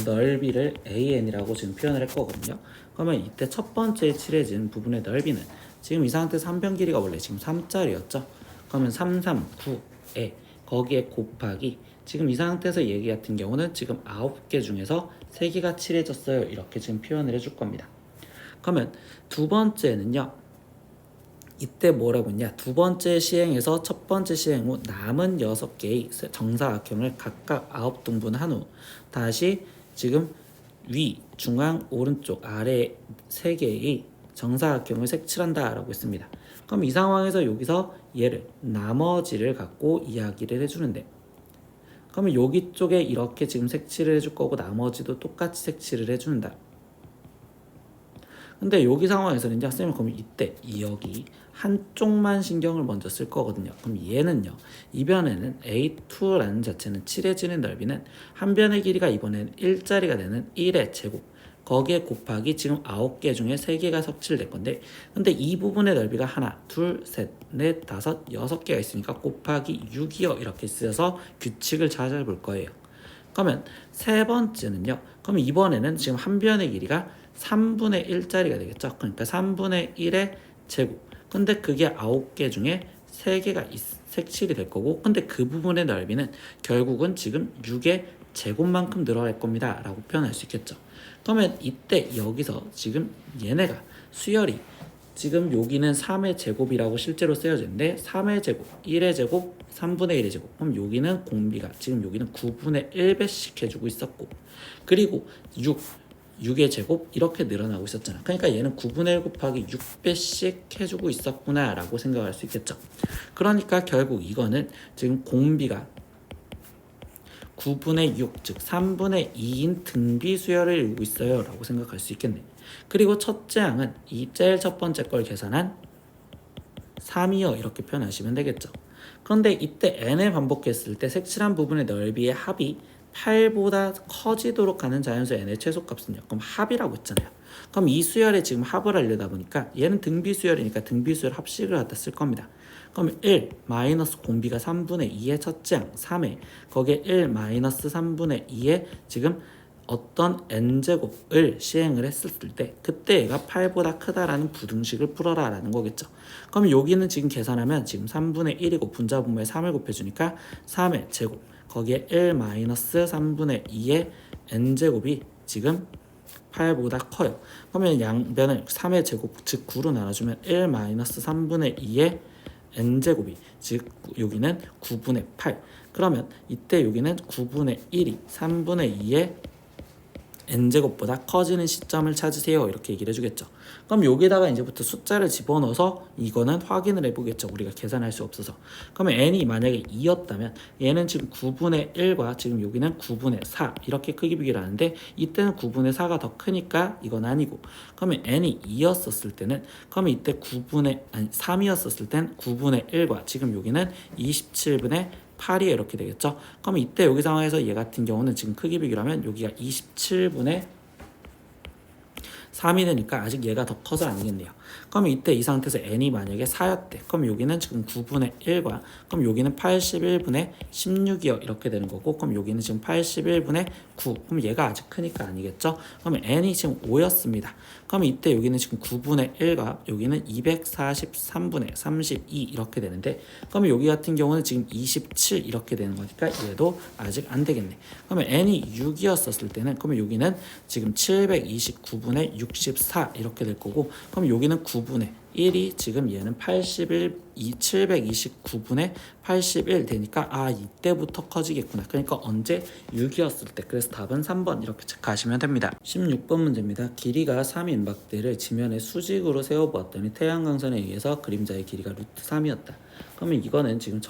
넓이를 AN이라고 지금 표현을 했거든요. 그러면 이때 첫 번째 칠해진 부분의 넓이는 지금 이 상태에서 한 변 길이가 원래 지금 3짜리였죠. 그러면 3, 3, 9에 거기에 곱하기 지금 이 상태에서 얘기 같은 경우는 지금 9개 중에서 3개가 칠해졌어요. 이렇게 지금 표현을 해줄 겁니다. 그러면 두 번째는요. 이때 뭐라고 했냐? 두 번째 시행에서 첫 번째 시행 후 남은 6개의 정사각형을 각각 9등분한 후 다시 지금 위, 중앙, 오른쪽, 아래 3개의 정사각형을 색칠한다 라고 했습니다. 그럼 이 상황에서 여기서 얘를 나머지를 갖고 이야기를 해주는데, 그러면 여기 쪽에 이렇게 지금 색칠을 해줄 거고 나머지도 똑같이 색칠을 해준다. 근데 여기 상황에서는요, 쌤은 그럼 이때 여기 한쪽만 신경을 먼저 쓸 거거든요. 그럼 얘는요, 이 변에는 A2라는 자체는 칠해지는 넓이는 한 변의 길이가 이번에는 1짜리가 되는 1의 제곱 거기에 곱하기 지금 9개 중에 3개가 색칠될 건데, 근데 이 부분의 넓이가 하나, 둘, 셋, 넷, 다섯, 6개가 있으니까 곱하기 6이요 이렇게 쓰여서 규칙을 찾아볼 거예요. 그러면 세 번째는요, 그럼 이번에는 지금 한 변의 길이가 3분의 1짜리가 되겠죠. 그러니까 3분의 1의 제곱. 근데 그게 9개 중에 3개가 색칠이 될 거고, 근데 그 부분의 넓이는 결국은 지금 6의 제곱만큼 늘어날 겁니다 라고 표현할 수 있겠죠. 그러면 이때 여기서 지금 얘네가 수열이 지금 여기는 3의 제곱이라고 실제로 쓰여지는데 3의 제곱, 1의 제곱, 3분의 1의 제곱. 그럼 여기는 공비가 지금 여기는 9분의 1배씩 해주고 있었고, 그리고 6의 제곱 이렇게 늘어나고 있었잖아. 그러니까 얘는 9분의 1 곱하기 6배씩 해주고 있었구나 라고 생각할 수 있겠죠. 그러니까 결국 이거는 지금 공비가 9분의 6, 즉 3분의 2인 등비수열을 이루고 있어요 라고 생각할 수 있겠네. 그리고 첫째 항은 이 제일 첫 번째 걸 계산한 3이요 이렇게 표현하시면 되겠죠. 그런데 이때 n을 반복했을 때 색칠한 부분의 넓이의 합이 8보다 커지도록 하는 자연수 n의 최소값은요. 그럼 합이라고 했잖아요. 그럼 이 수열에 지금 합을 하려다 보니까 얘는 등비수열이니까 등비수열 합식을 갖다 쓸 겁니다. 그럼 1 마이너스 공비가 3분의 2의 첫째 항 3에 거기에 1 마이너스 3분의 2의 지금 어떤 n제곱을 시행을 했을 때 그때 얘가 8보다 크다라는 부등식을 풀어라 라는 거겠죠. 그럼 여기는 지금 계산하면 지금 3분의 1이고 분자분모에 3을 곱해주니까 3의 제곱 거기에 1 마이너스 3분의 2의 n제곱이 지금 8보다 커요. 그러면 양변을 3의 제곱 즉 9로 나눠주면 1 마이너스 3분의 2의 n제곱이 즉 여기는 9분의 8. 그러면 이때 여기는 9분의 1이 3분의 2의 n제곱보다 커지는 시점을 찾으세요 이렇게 얘기를 해주겠죠. 그럼 여기다가 이제부터 숫자를 집어넣어서 이거는 확인을 해보겠죠. 우리가 계산할 수 없어서. 그러면 n이 만약에 2였다면 얘는 지금 9분의 1과 지금 여기는 9분의 4 이렇게 크기 비교를 하는데 이때는 9분의 4가 더 크니까 이건 아니고, 그러면 n이 2였었을 때는 그러면 이때 3이었었을 땐 9분의 1과 지금 여기는 27분의 8이에요 이렇게 되겠죠. 그럼 이때 여기 상황에서 얘 같은 경우는 지금 크기 비교하면 여기가 27분의 3이 되니까 아직 얘가 더 커서 아니겠네요. 그럼 이때 이 상태에서 n이 만약에 4였대. 그럼 여기는 지금 9분의 1과 그럼 여기는 81분의 16이요 이렇게 되는 거고 그럼 여기는 지금 81분의 9. 그럼 얘가 아직 크니까 아니겠죠. 그러면 n이 지금 5였습니다. 그럼 이때 여기는 지금 9분의 1과 여기는 243분의 32 이렇게 되는데 그러면 여기 같은 경우는 지금 27 이렇게 되는 거니까 얘도 아직 안 되겠네. 그러면 n이 6이었을 때는 그러면 여기는 지금 729분의 64 이렇게 될 거고 그럼 여기는 9분의 1이 지금 얘는 729분의 81 되니까 아 이때부터 커지겠구나. 그러니까 언제 6이었을 때. 그래서 답은 3번 이렇게 체크하시면 됩니다. 16번 문제입니다. 길이가 3인 막대를 지면에 수직으로 세워보았더니 태양광선에 의해서 그림자의 길이가 루트 3이었다. 그러면 이거는 지금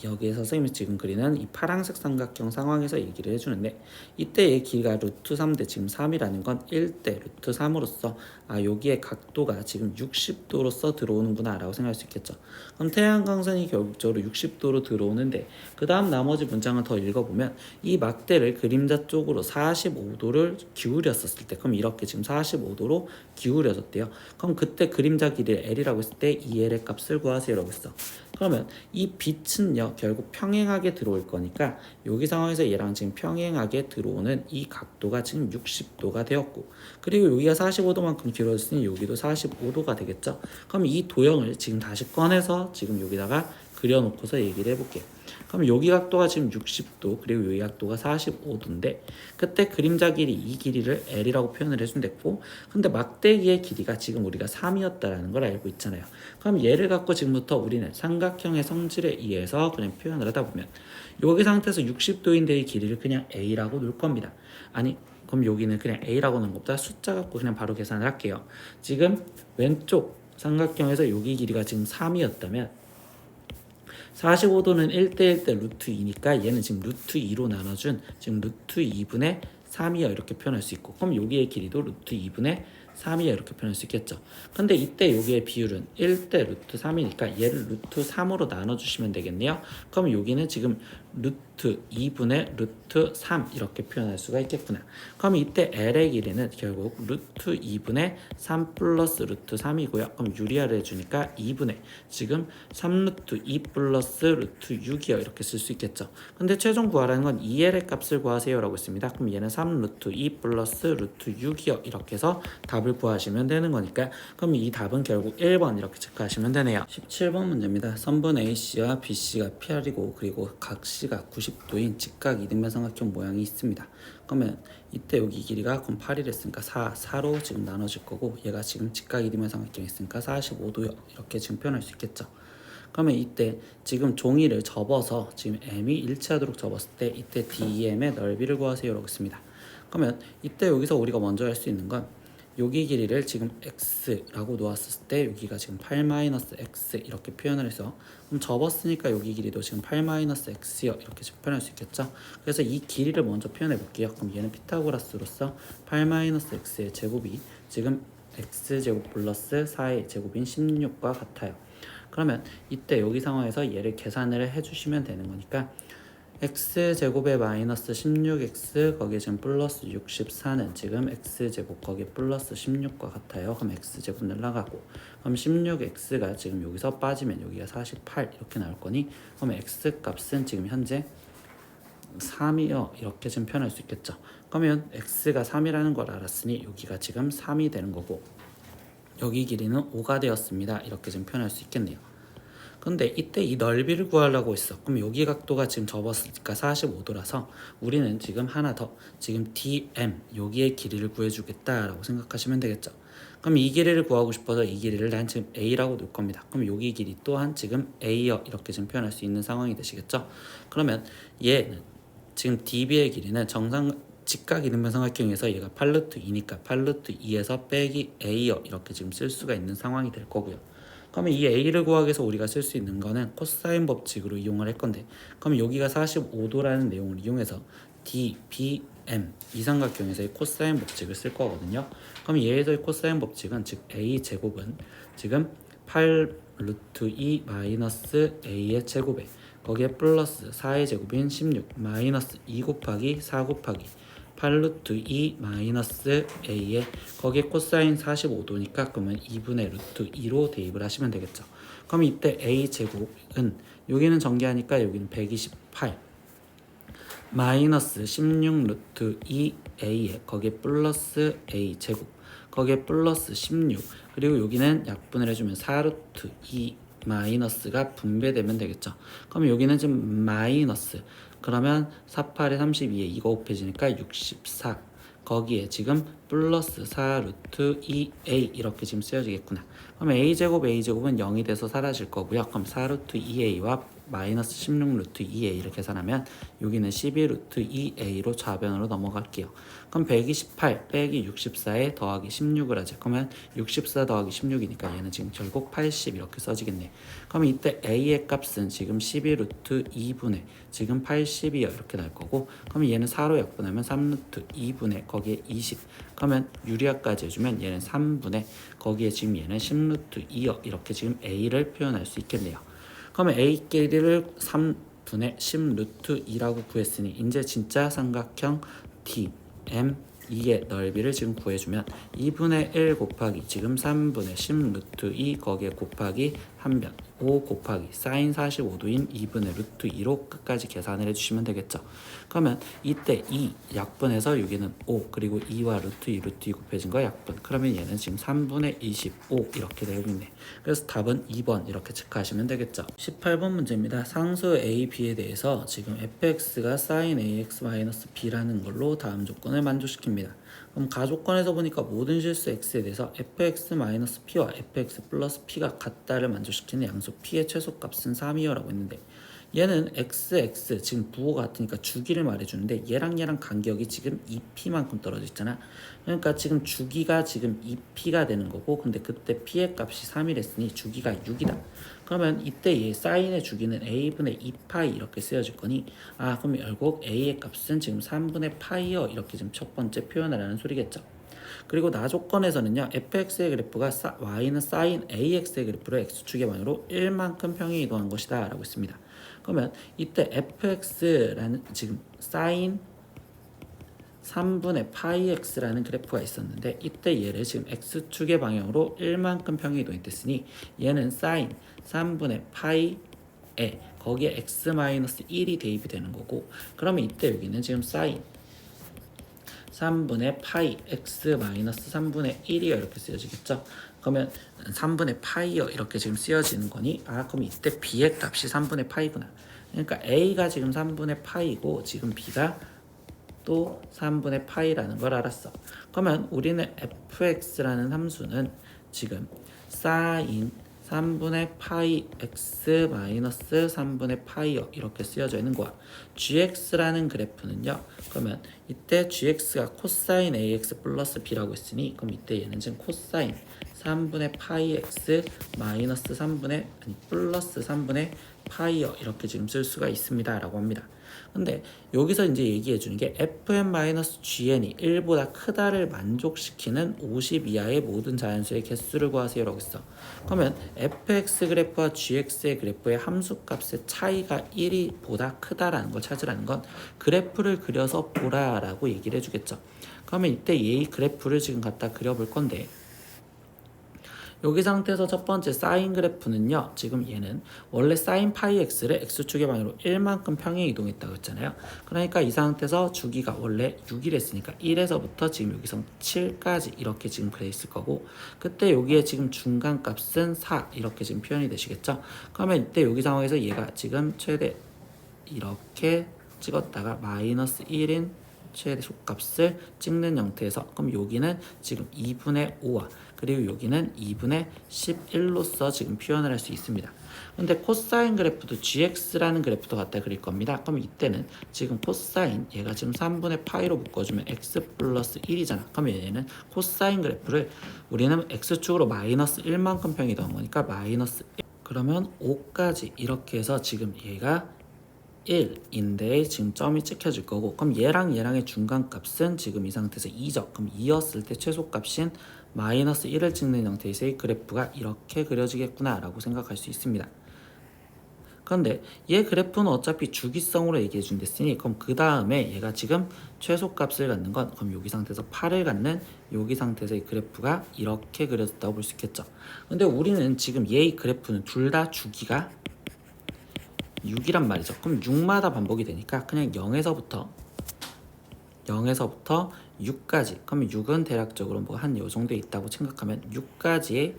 여기에서 선생님이 지금 그리는 이 파란색 삼각형 상황에서 얘기를 해주는데 이때의 길이가 루트 3대 지금 3이라는 건 1대 루트 3으로서 아 여기에 각도가 지금 60도로서 들어오는구나 라고 생각할 수 있겠죠. 그럼 태양광선이 결국적으로 60도로 들어오는데 그 다음 나머지 문장을 더 읽어보면 이 막대를 그림자 쪽으로 45도를 기울였었을 때 그럼 이렇게 지금 45도로 기울여졌대요. 그럼 그때 그림자 길이를 L이라고 했을 때 이 L의 값을 구하세요 라고 했어. 그러면 이 빛은요 결국 평행하게 들어올 거니까 여기 상황에서 얘랑 지금 평행하게 들어오는 이 각도가 지금 60도가 되었고 그리고 여기가 45도만큼 길어졌으니 여기도 45도가 되겠죠. 그럼 이 도형을 지금 다시 꺼내서 지금 여기다가 그려놓고서 얘기를 해볼게요. 그럼 여기 각도가 지금 60도 그리고 여기 각도가 45도인데 그때 그림자 길이 이 길이를 L이라고 표현을 해준댔고 근데 막대기의 길이가 지금 우리가 3이었다라는 걸 알고 있잖아요. 그럼 얘를 갖고 지금부터 우리는 삼각형의 성질에 의해서 그냥 표현을 하다 보면 여기 상태에서 60도인데 이 길이를 그냥 A라고 놓을 겁니다. 아니 그럼 여기는 그냥 A라고 놓은 것보다 숫자 갖고 그냥 바로 계산을 할게요. 지금 왼쪽 삼각형에서 여기 길이가 지금 3이었다면 45도는 1대1대 루트 2니까 얘는 지금 루트 2로 나눠준 지금 루트 2분의 3이야 이렇게 표현할 수 있고 그럼 여기의 길이도 루트 2분의 3이야 이렇게 표현할 수 있겠죠. 근데 이때 여기의 비율은 1대 루트 3이니까 얘를 루트 3으로 나눠주시면 되겠네요. 그럼 여기는 지금 루트 2분의 루트 3 이렇게 표현할 수가 있겠구나. 그럼 이때 L의 길이는 결국 루트 2분의 3 플러스 루트 3이고요. 그럼 유리화를 해주니까 2분의 지금 3루트 2 플러스 루트 6이요 이렇게 쓸 수 있겠죠. 근데 최종 구하라는 건 2L의 값을 구하세요 라고 했습니다. 그럼 얘는 3루트 2 플러스 루트 6이요 이렇게 해서 답을 구하시면 되는 거니까 그럼 이 답은 결국 1번 이렇게 체크하시면 되네요. 17번 문제입니다. 선분 AC와 BC가 PR이고 그리고 각 C가 90도인 직각 이등변 삼각형 모양이 있습니다. 그러면 이때 여기 길이가 그럼 8이랬으니까 4로 지금 나눠질 거고 얘가 지금 직각 이등변 삼각형이 있으니까 45도요 이렇게 지금 표현할 수 있겠죠. 그러면 이때 지금 종이를 접어서 지금 M이 일치하도록 접었을 때 이때 DM의 넓이를 구하세요 라고 했습니다. 그러면 이때 여기서 우리가 먼저 할 수 있는 건 여기 길이를 지금 x라고 놓았을 때 여기가 지금 8-x 이렇게 표현을 해서 그럼 접었으니까 여기 길이도 지금 8-x요 이렇게 지금 표현할 수 있겠죠. 그래서 이 길이를 먼저 표현해 볼게요. 그럼 얘는 피타고라스로서 8-x의 제곱이 지금 x제곱 플러스 4의 제곱인 16과 같아요. 그러면 이때 여기 상황에서 얘를 계산을 해주시면 되는 거니까 x제곱에 마이너스 16x 거기에 지금 플러스 64는 지금 x제곱 거기에 플러스 16과 같아요. 그럼 x제곱 날라가고 그럼 16x가 지금 여기서 빠지면 여기가 48 이렇게 나올 거니 그럼 x값은 지금 현재 3이요 이렇게 지금 표현할 수 있겠죠. 그러면 x가 3이라는 걸 알았으니 여기가 지금 3이 되는 거고 여기 길이는 5가 되었습니다. 이렇게 지금 표현할 수 있겠네요. 근데 이때 이 넓이를 구하려고 했어. 그럼 여기 각도가 지금 접었으니까 45도라서 우리는 지금 하나 더 지금 DM 여기의 길이를 구해주겠다라고 생각하시면 되겠죠. 그럼 이 길이를 구하고 싶어서 이 길이를 난 지금 A라고 놓을 겁니다. 그럼 여기 길이 또한 지금 A여 이렇게 지금 표현할 수 있는 상황이 되시겠죠. 그러면 얘는 지금 DB의 길이는 직각 이등변 삼각형에서 얘가 8루트 2니까 8루트 2에서 빼기 A여 이렇게 지금 쓸 수가 있는 상황이 될 거고요. 그러면 이 A를 구하기 위해서 우리가 쓸 수 있는 거는 코사인 법칙으로 이용을 할 건데 그럼 여기가 45도라는 내용을 이용해서 D, B, M 이 삼각형에서의 코사인 법칙을 쓸 거거든요. 그럼 얘에서의 코사인 법칙은 즉 A 제곱은 지금 8 루트 2 마이너스 A의 제곱에 거기에 플러스 4의 제곱인 16 마이너스 2 곱하기 4 곱하기 8루트 2 마이너스 a에 거기에 코사인 45도니까 그러면 2분의 루트 2로 대입을 하시면 되겠죠. 그럼 이때 a 제곱은 여기는 전개하니까 여기는 128 마이너스 16 루트 2a에 거기에 플러스 a 제곱 거기에 플러스 16 그리고 여기는 약분을 해주면 4 루트 2 마이너스가 분배되면 되겠죠. 그럼 여기는 지금 마이너스 그러면 48에 32에 이거 곱해지니까 64 거기에 지금 플러스 4 루트 2a 이렇게 지금 쓰여지겠구나. 그럼 a제곱은 0이 돼서 사라질 거고요. 그럼 4 루트 2a와 마이너스 16 루트 2a를 계산하면 여기는 12 루트 2a로 좌변으로 넘어갈게요. 그럼 128 빼기 64에 더하기 16을 하죠. 그러면 64 더하기 16이니까 얘는 지금 결국 80 이렇게 써지겠네. 그럼 이때 a의 값은 지금 12 루트 2분의 지금 80이요 이렇게 날 거고, 그럼 얘는 4로 약분하면 3 루트 2분의 거기에 20 그러면 유리화까지 해주면 얘는 3분의 거기에 지금 얘는 10 루트 2요 이렇게 지금 a를 표현할 수 있겠네요. 그러면 a끼리를 3분의 10 루트 2라고 구했으니 이제 진짜 삼각형 DM 2의 넓이를 지금 구해주면 2분의 1 곱하기 지금 3분의 10 루트 2 거기에 곱하기 한변 5 곱하기 사인 45도인 2분의 루트 2로 끝까지 계산을 해주시면 되겠죠. 그러면 이때 2 약분해서 여기는 5 그리고 2와 루트 2 곱해진 거 약분 그러면 얘는 지금 3분의 25 이렇게 되어 있네. 그래서 답은 2번 이렇게 체크하시면 되겠죠. 18번 문제입니다. 상수 a, b에 대해서 지금 fx가 sin ax-b라는 걸로 다음 조건을 만족시킵니다. 그럼 가조건에서 보니까 모든 실수 x에 대해서 fx-p와 fx 플러스 p가 같다를 만족시키는 양수 p의 최소값은 3이요라고 했는데, 얘는 x 지금 부호가 같으니까 주기를 말해주는데 얘랑 간격이 지금 2p만큼 떨어져 있잖아. 그러니까 지금 주기가 지금 2p가 되는 거고, 근데 그때 p의 값이 3이랬으니 주기가 6이다. 그러면 이때 얘 사인의 주기는 a분의 2파이 이렇게 쓰여질 거니, 그럼 결국 a의 값은 지금 3분의 파이요 이렇게 지금 첫 번째 표현하라는 소리겠죠. 그리고 나 조건에서는요, fx의 그래프가 y는 sin ax의 그래프로 x축의 방향으로 1만큼 평행 이동한 것이다 라고 했습니다. 그러면 이때 fx라는 지금 sin 3분의 파이 x라는 그래프가 있었는데, 이때 얘를 지금 x축의 방향으로 1만큼 평행 이동했으니 얘는 sin 3분의 파이에 거기에 x-1이 대입이 되는 거고, 그러면 이때 여기는 지금 sin 3분의 파이 x-3분의 1이요 이렇게 쓰여지겠죠. 그러면 3분의 파이요 이렇게 지금 쓰여지는 거니, 그럼 이때 b의 값이 3분의 파이구나. 그러니까 a가 지금 3분의 파이고 지금 b가 또 3분의 파이라는 걸 알았어. 그러면 우리는 fx라는 함수는 지금 sin 3분의 파이 x 마이너스 3분의 파이요 이렇게 쓰여져 있는 거야. gx라는 그래프는요, 그러면 이때 gx가 코사인 ax 플러스 b라고 했으니, 그럼 이때 얘는 지금 코사인 3분의 파이 x 마이너스 3분의 플러스 3분의 파이요 이렇게 지금 쓸 수가 있습니다 라고 합니다. 근데 여기서 이제 얘기해 주는 게 fn-gn이 1보다 크다를 만족시키는 50 이하의 모든 자연수의 개수를 구하세요 라고 했어. 그러면 fx 그래프와 gx의 그래프의 함수값의 차이가 1이 보다 크다라는 걸 찾으라는 건 그래프를 그려서 보라 라고 얘기를 해주겠죠. 그러면 이때 이 그래프를 지금 갖다 그려볼 건데, 여기 상태에서 첫 번째 사인 그래프는요, 지금 얘는 원래 사인 파이 x를 x축의 방향으로 1만큼 평행 이동했다고 했잖아요. 그러니까 이 상태에서 주기가 원래 6이랬으니까 1에서부터 지금 여기서 7까지 이렇게 지금 그래 있을 거고, 그때 여기에 지금 중간 값은 4 이렇게 지금 표현이 되시겠죠. 그러면 이때 여기 상황에서 얘가 지금 최대 이렇게 찍었다가 마이너스 1인 최대 속값을 찍는 형태에서, 그럼 여기는 지금 2분의 5와 그리고 여기는 2분의 11로서 지금 표현을 할 수 있습니다. 근데 코사인 그래프도 gx라는 그래프도 갖다 그릴 겁니다. 그럼 이때는 지금 코사인 얘가 지금 3분의 파이로 묶어주면 x 플러스 1이잖아. 그러면 얘는 코사인 그래프를 우리는 x축으로 마이너스 1만큼 평이 더한 거니까 마이너스 1 그러면 5까지 이렇게 해서 지금 얘가 1인데 지금 점이 찍혀질 거고, 그럼 얘랑의 중간값은 지금 이 상태에서 2죠. 그럼 2였을 때 최소값인 마이너스 1을 찍는 형태에서의 그래프가 이렇게 그려지겠구나 라고 생각할 수 있습니다. 그런데 얘 그래프는 어차피 주기성으로 얘기해 준댔으니 그럼 그 다음에 얘가 지금 최소값을 갖는 건 그럼 여기 상태에서 8을 갖는 여기 상태에서 이 그래프가 이렇게 그려졌다고 볼 수 있겠죠. 근데 우리는 지금 얘의 그래프는 둘 다 주기가 6이란 말이죠. 그럼 6마다 반복이 되니까 그냥 0에서부터 6까지 그러면 6은 대략적으로 뭐 한 요 정도에 있다고 생각하면 6까지의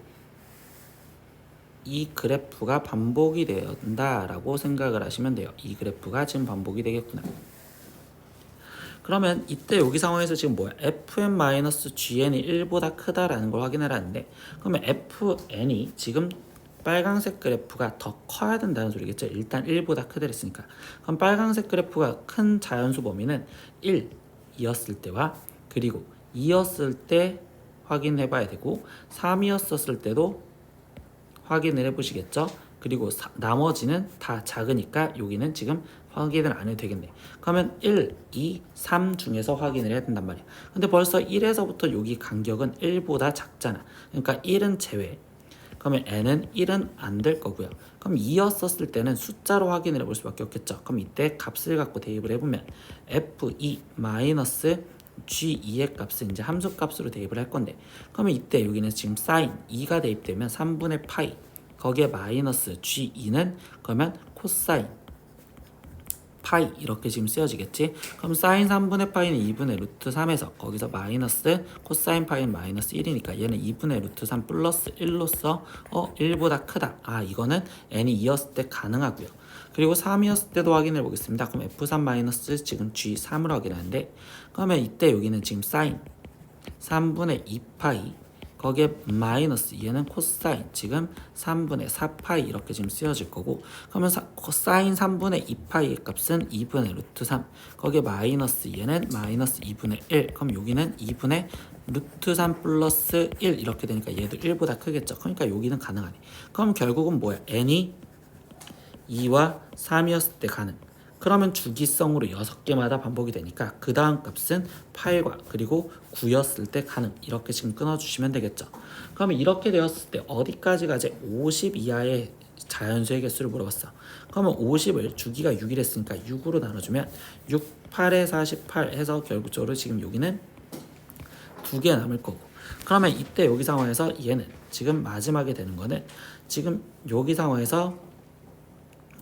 이 그래프가 반복이 된다라고 생각을 하시면 돼요. 이 그래프가 지금 반복이 되겠구나. 그러면 이때 여기 상황에서 지금 뭐야? fn-gn이 1보다 크다라는 걸 확인하라는데 그러면 fn이 지금 빨간색 그래프가 더 커야 된다는 소리겠죠. 일단 1보다 크다 했으니까. 그럼 빨간색 그래프가 큰 자연수 범위는 1이었을 때와 그리고 2였을 때 확인해 봐야 되고 3이었을 때도 확인을 해보시겠죠. 그리고 나머지는 다 작으니까 여기는 지금 확인을 안 해도 되겠네. 그러면 1, 2, 3 중에서 확인을 해야 된단 말이야. 근데 벌써 1에서부터 여기 간격은 1보다 작잖아. 그러니까 1은 제외. 그러면 n은 1은 안 될 거고요. 그럼 2였었을 때는 숫자로 확인을 해볼 수밖에 없겠죠. 그럼 이때 값을 갖고 대입을 해보면 f2 마이너스 g2의 값을 이제 함수 값으로 대입을 할 건데 그러면 이때 여기는 지금 sin 2가 대입되면 3분의 파이 거기에 마이너스 g2는 그러면 코사인 파이 이렇게 지금 쓰여지겠지. 그럼 사인 3분의 파이는 2분의 루트 3에서 거기서 마이너스 코사인 파이는 마이너스 1이니까 얘는 2분의 루트 3 플러스 1로서 1보다 크다. 이거는 n이 2였을 때 가능하고요. 그리고 3이었을 때도 확인해 보겠습니다. 그럼 f3 마이너스 지금 g3을 확인하는데 그러면 이때 여기는 지금 사인 3분의 2파이 거기에 마이너스 얘는 코사인 지금 3분의 4파이 이렇게 지금 쓰여질 거고 그러면 사인 3분의 2파이의 값은 2분의 루트 3 거기에 마이너스 얘는 마이너스 2분의 1 그럼 여기는 2분의 루트 3 플러스 1 이렇게 되니까 얘도 1보다 크겠죠. 그러니까 여기는 가능하네. 그럼 결국은 뭐야? n이 2와 3이었을 때 가능. 그러면 주기성으로 6개마다 반복이 되니까 그 다음 값은 8과 그리고 9였을 때 가능. 이렇게 지금 끊어주시면 되겠죠. 그러면 이렇게 되었을 때 어디까지 가지? 50 이하의 자연수의 개수를 물어봤어. 그러면 50을 주기가 6이랬으니까 6으로 나눠주면 6, 8에 48 해서 결국적으로 지금 여기는 2개 남을 거고 그러면 이때 여기 상황에서 얘는 지금 마지막에 되는 거는 지금 여기 상황에서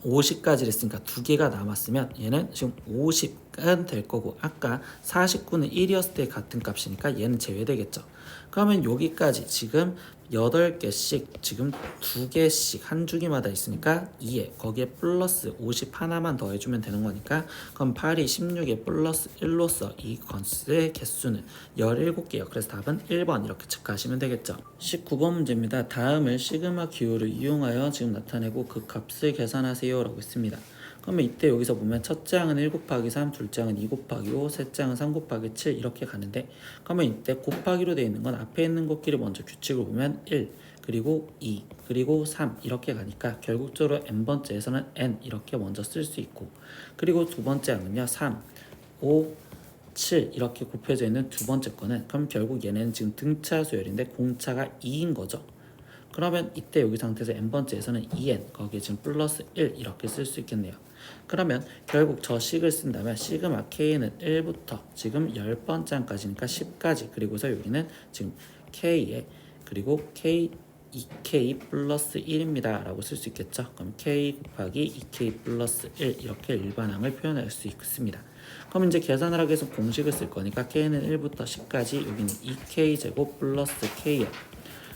50까지 했으니까 2개가 남았으면 얘는 지금 50은 될 거고 아까 49는 1이었을 때 같은 값이니까 얘는 제외되겠죠. 그러면 여기까지 지금 8개씩 지금 2개씩 한 주기마다 있으니까 2에 거기에 플러스 50 하나만 더해주면 되는 거니까 그럼 8이 16에 플러스 1로서 이 건수의 개수는 17개요. 그래서 답은 1번 이렇게 체크하시면 되겠죠. 19번 문제입니다. 다음을 시그마 기호를 이용하여 지금 나타내고 그 값을 계산하세요 라고 했습니다. 그러면 이때 여기서 보면 첫째 항은 1 곱하기 3, 둘째 항은 2 곱하기 5, 셋째 항은 3 곱하기 7 이렇게 가는데 그러면 이때 곱하기로 되어 있는 건 앞에 있는 것끼리 먼저 규칙을 보면 1, 그리고 2, 그리고 3 이렇게 가니까 결국적으로 n번째에서는 n 이렇게 먼저 쓸 수 있고 그리고 두 번째 항은요 3, 5, 7 이렇게 곱해져 있는 두 번째 거는 그럼 결국 얘는 지금 등차 수열인데 공차가 2인 거죠. 그러면 이때 여기 상태에서 n번째에서는 2n 거기에 지금 플러스 1 이렇게 쓸 수 있겠네요. 그러면 결국 저 식을 쓴다면 시그마 k는 1부터 지금 10번째 항까지니까 10까지 그리고서 여기는 지금 k에 그리고 k 2k 플러스 1입니다 라고 쓸 수 있겠죠. 그럼 k 곱하기 2k 플러스 1 이렇게 일반항을 표현할 수 있습니다. 그럼 이제 계산을 하기 위해서 공식을 쓸 거니까 k는 1부터 10까지 여기는 2k 제곱 플러스 k요.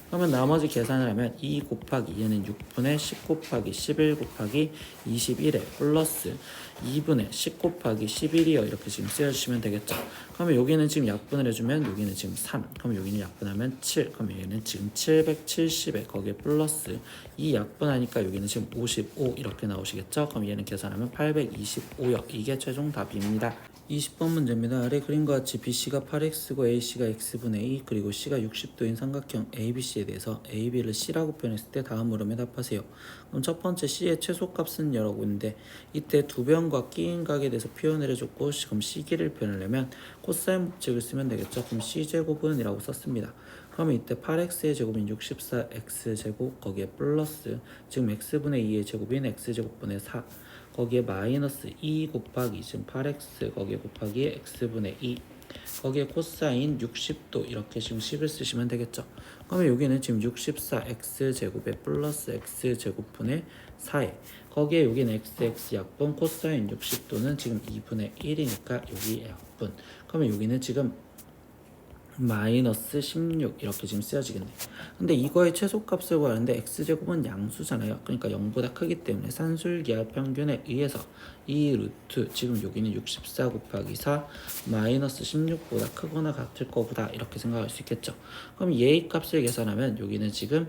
그러면 나머지 계산을 하면 2 곱하기 얘는 6분의 10 곱하기 11 곱하기 21에 플러스 2분의 10 곱하기 11이요. 이렇게 지금 쓰여주시면 되겠죠. 그러면 여기는 지금 약분을 해주면 여기는 지금 3 그럼 여기는 약분하면 7 그럼 얘는 지금 770에 거기에 플러스 이 약분하니까 여기는 지금 55 이렇게 나오시겠죠. 그럼 얘는 계산하면 825요. 이게 최종 답입니다. 20번 문제입니다. 아래 그림과 같이 BC가 8x고 AC가 x분의 a 그리고 C가 60도인 삼각형 ABC에 대해서 AB를 C라고 표현했을 때 다음 물음에 답하세요. 그럼 첫 번째 C의 최소값은 여라고 있는데 이때 두 변과 끼인 각에 대해서 표현을 해줬고 그럼 C기를 표현하려면 코사인 법칙을 쓰면 되겠죠. 그럼 C제곱은 이라고 썼습니다. 그러면 이때 8x의 제곱인 64x제곱 거기에 플러스 지금 x분의 2의 제곱인 x제곱분의 4 거기에 마이너스 2 곱하기 지금 8x 거기에 곱하기 x분의 2 거기에 코사인 60도 이렇게 지금 식을 쓰시면 되겠죠. 그러면 여기는 지금 64x제곱에 플러스 x제곱분의 4에 거기에 여기는 xx 약분 코사인 60도는 지금 2분의 1이니까 여기 약분. 그러면 여기는 지금 마이너스 16 이렇게 지금 쓰여지겠네. 근데 이거의 최소값을 구하는데 x제곱은 양수잖아요. 그러니까 0보다 크기 때문에 산술기하 평균에 의해서 이 루트 지금 여기는 64 곱하기 4 마이너스 16보다 크거나 같을 거보다 이렇게 생각할 수 있겠죠. 그럼 얘의 값을 계산하면 여기는 지금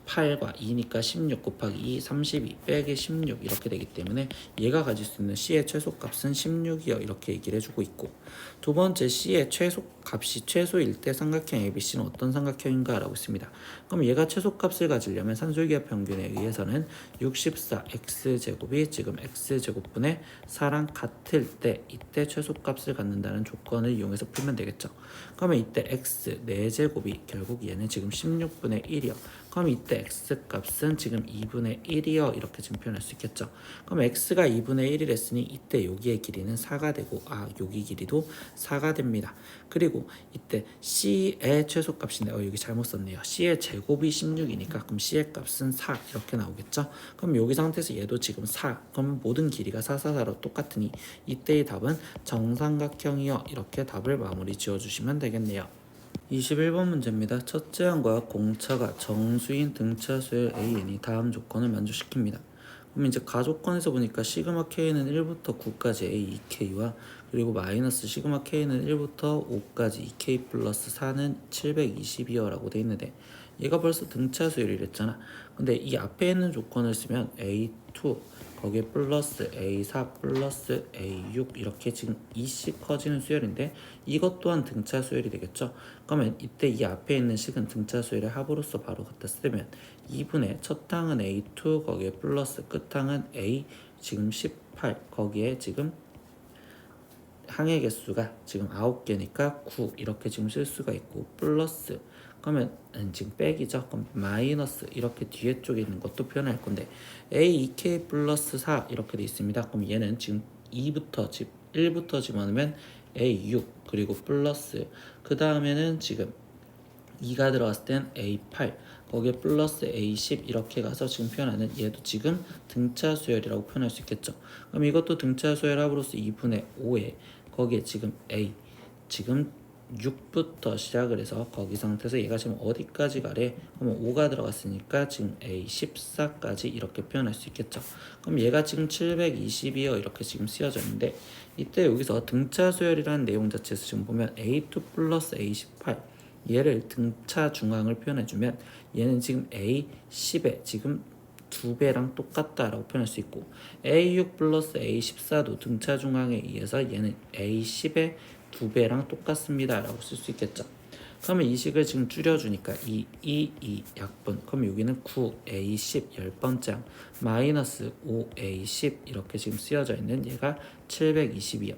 8과 2니까 16 곱하기 2 32 빼기 16 이렇게 되기 때문에 얘가 가질 수 있는 C의 최소값은 16이요 이렇게 얘기를 해주고 있고, 두 번째 C의 최소값이 최소일 때 삼각형 ABC는 어떤 삼각형인가 라고 있습니다. 그럼 얘가 최소값을 가지려면 산술기하 평균에 의해서는 64x제곱이 지금 x제곱분의 4랑 같을 때 이때 최소값을 갖는다는 조건을 이용해서 풀면 되겠죠. 그러면 이때 x 4제곱이 결국 얘는 지금 16분의 1이요. 그럼 이때 x값은 지금 2분의 1이요 이렇게 지금 표현할 수 있겠죠. 그럼 x가 2분의 1이랬으니 이때 여기의 길이는 4가 되고 여기 길이도 4가 됩니다. 그리고 이때 c의 최소값인데 여기 잘못 썼네요. c의 제곱이 16이니까 그럼 c의 값은 4 이렇게 나오겠죠. 그럼 여기 상태에서 얘도 지금 4, 그러면 모든 길이가 4, 4, 4로 똑같으니 이때의 답은 정삼각형이요 이렇게 답을 마무리 지어주시면 되겠네요. 21번 문제입니다. 첫째 항과 공차가 정수인 등차수의 AN이 다음 조건을 만족시킵니다. 그럼 이제 가조건에서 보니까 시그마 K는 1부터 9까지 A 2K와 그리고 마이너스 시그마 K는 1부터 5까지 2K 플러스 4는 720이요 라고 돼 있는데 얘가 벌써 등차수열이랬잖아. 근데 이 앞에 있는 조건을 쓰면 A2 거기에 플러스 A4 플러스 A6 이렇게 지금 2씩 커지는 수열인데 이것 또한 등차 수열이 되겠죠. 그러면 이때 이 앞에 있는 식은 등차 수열의 합으로서 바로 갖다 쓰면 2분의 첫 항은 A2 거기에 플러스 끝 항은 A 지금 18 거기에 지금 항의 개수가 지금 9개니까 9 이렇게 지금 쓸 수가 있고 플러스 그러면 지금 빼기죠. 그럼 마이너스 이렇게 뒤에 쪽에 있는 것도 표현할 건데 A2K 플러스 4 이렇게 돼 있습니다. 그럼 얘는 지금 2부터 1부터 집어넣으면 A6 그리고 플러스 그 다음에는 지금 2가 들어갔을 땐 A8 거기에 플러스 A10 이렇게 가서 지금 표현하는 얘도 지금 등차 수열이라고 표현할 수 있겠죠. 그럼 이것도 등차 수열 합으로서 2분의 5에 거기에 지금 A 지금 6부터 시작을 해서 거기 상태에서 얘가 지금 어디까지 가래? 그러면 5가 들어갔으니까 지금 A14까지 이렇게 표현할 수 있겠죠. 그럼 얘가 지금 720이요 이렇게 지금 쓰여져 있는데 이때 여기서 등차 수열이라는 내용 자체에서 지금 보면 A2 플러스 A18 얘를 등차 중앙을 표현해주면 얘는 지금 A10에 지금 2배랑 똑같다라고 표현할 수 있고 A6 플러스 A14도 등차 중앙에 의해서 얘는 A10의 2배랑 똑같습니다 라고 쓸 수 있겠죠. 그러면 이 식을 지금 줄여주니까 2 약분 그럼 여기는 9A10 10번째 마이너스 5A10 이렇게 지금 쓰여져 있는 얘가 720이요.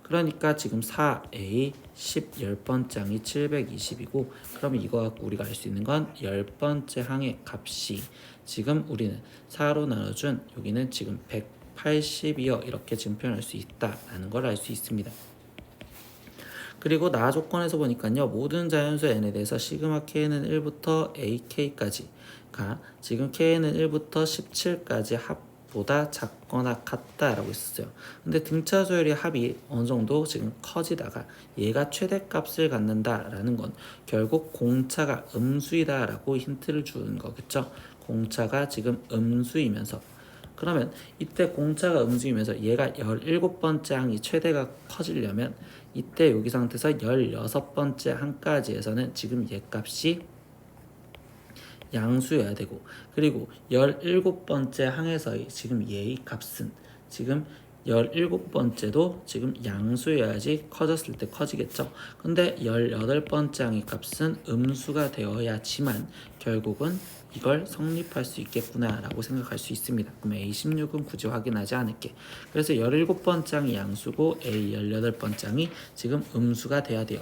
그러니까 지금 4A 10 10번장이 720이고 그럼 이거 갖고 우리가 알 수 있는 건 10번째 항의 값이 지금 우리는 4로 나눠준 여기는 지금 180이요 이렇게 지금 표현할 수 있다라는 걸 알 수 있습니다. 그리고 나 조건에서 보니까요 모든 자연수 n에 대해서 시그마 k는 1부터 ak까지가 지금 k는 1부터 17까지 합보다 작거나 같다라고 있었어요. 근데 등차 수열의 합이 어느 정도 지금 커지다가 얘가 최대값을 갖는다라는 건 결국 공차가 음수이다라고 힌트를 주는 거겠죠. 공차가 지금 음수이면서 그러면 이때 공차가 음수이면서 얘가 17번째 항이 최대가 커지려면 이때 여기 상태에서 16번째 항까지에서는 지금 얘 값이 양수여야 되고 그리고 17번째 항에서의 지금 얘의 값은 지금 17번째도 지금 양수여야지 커졌을 때 커지겠죠. 근데 18번째 항의 값은 음수가 되어야지만 결국은 이걸 성립할 수 있겠구나 라고 생각할 수 있습니다. 그럼 A16은 굳이 확인하지 않을게. 그래서 17번째 항이 양수고 A18번째 항이 지금 음수가 돼야 돼요.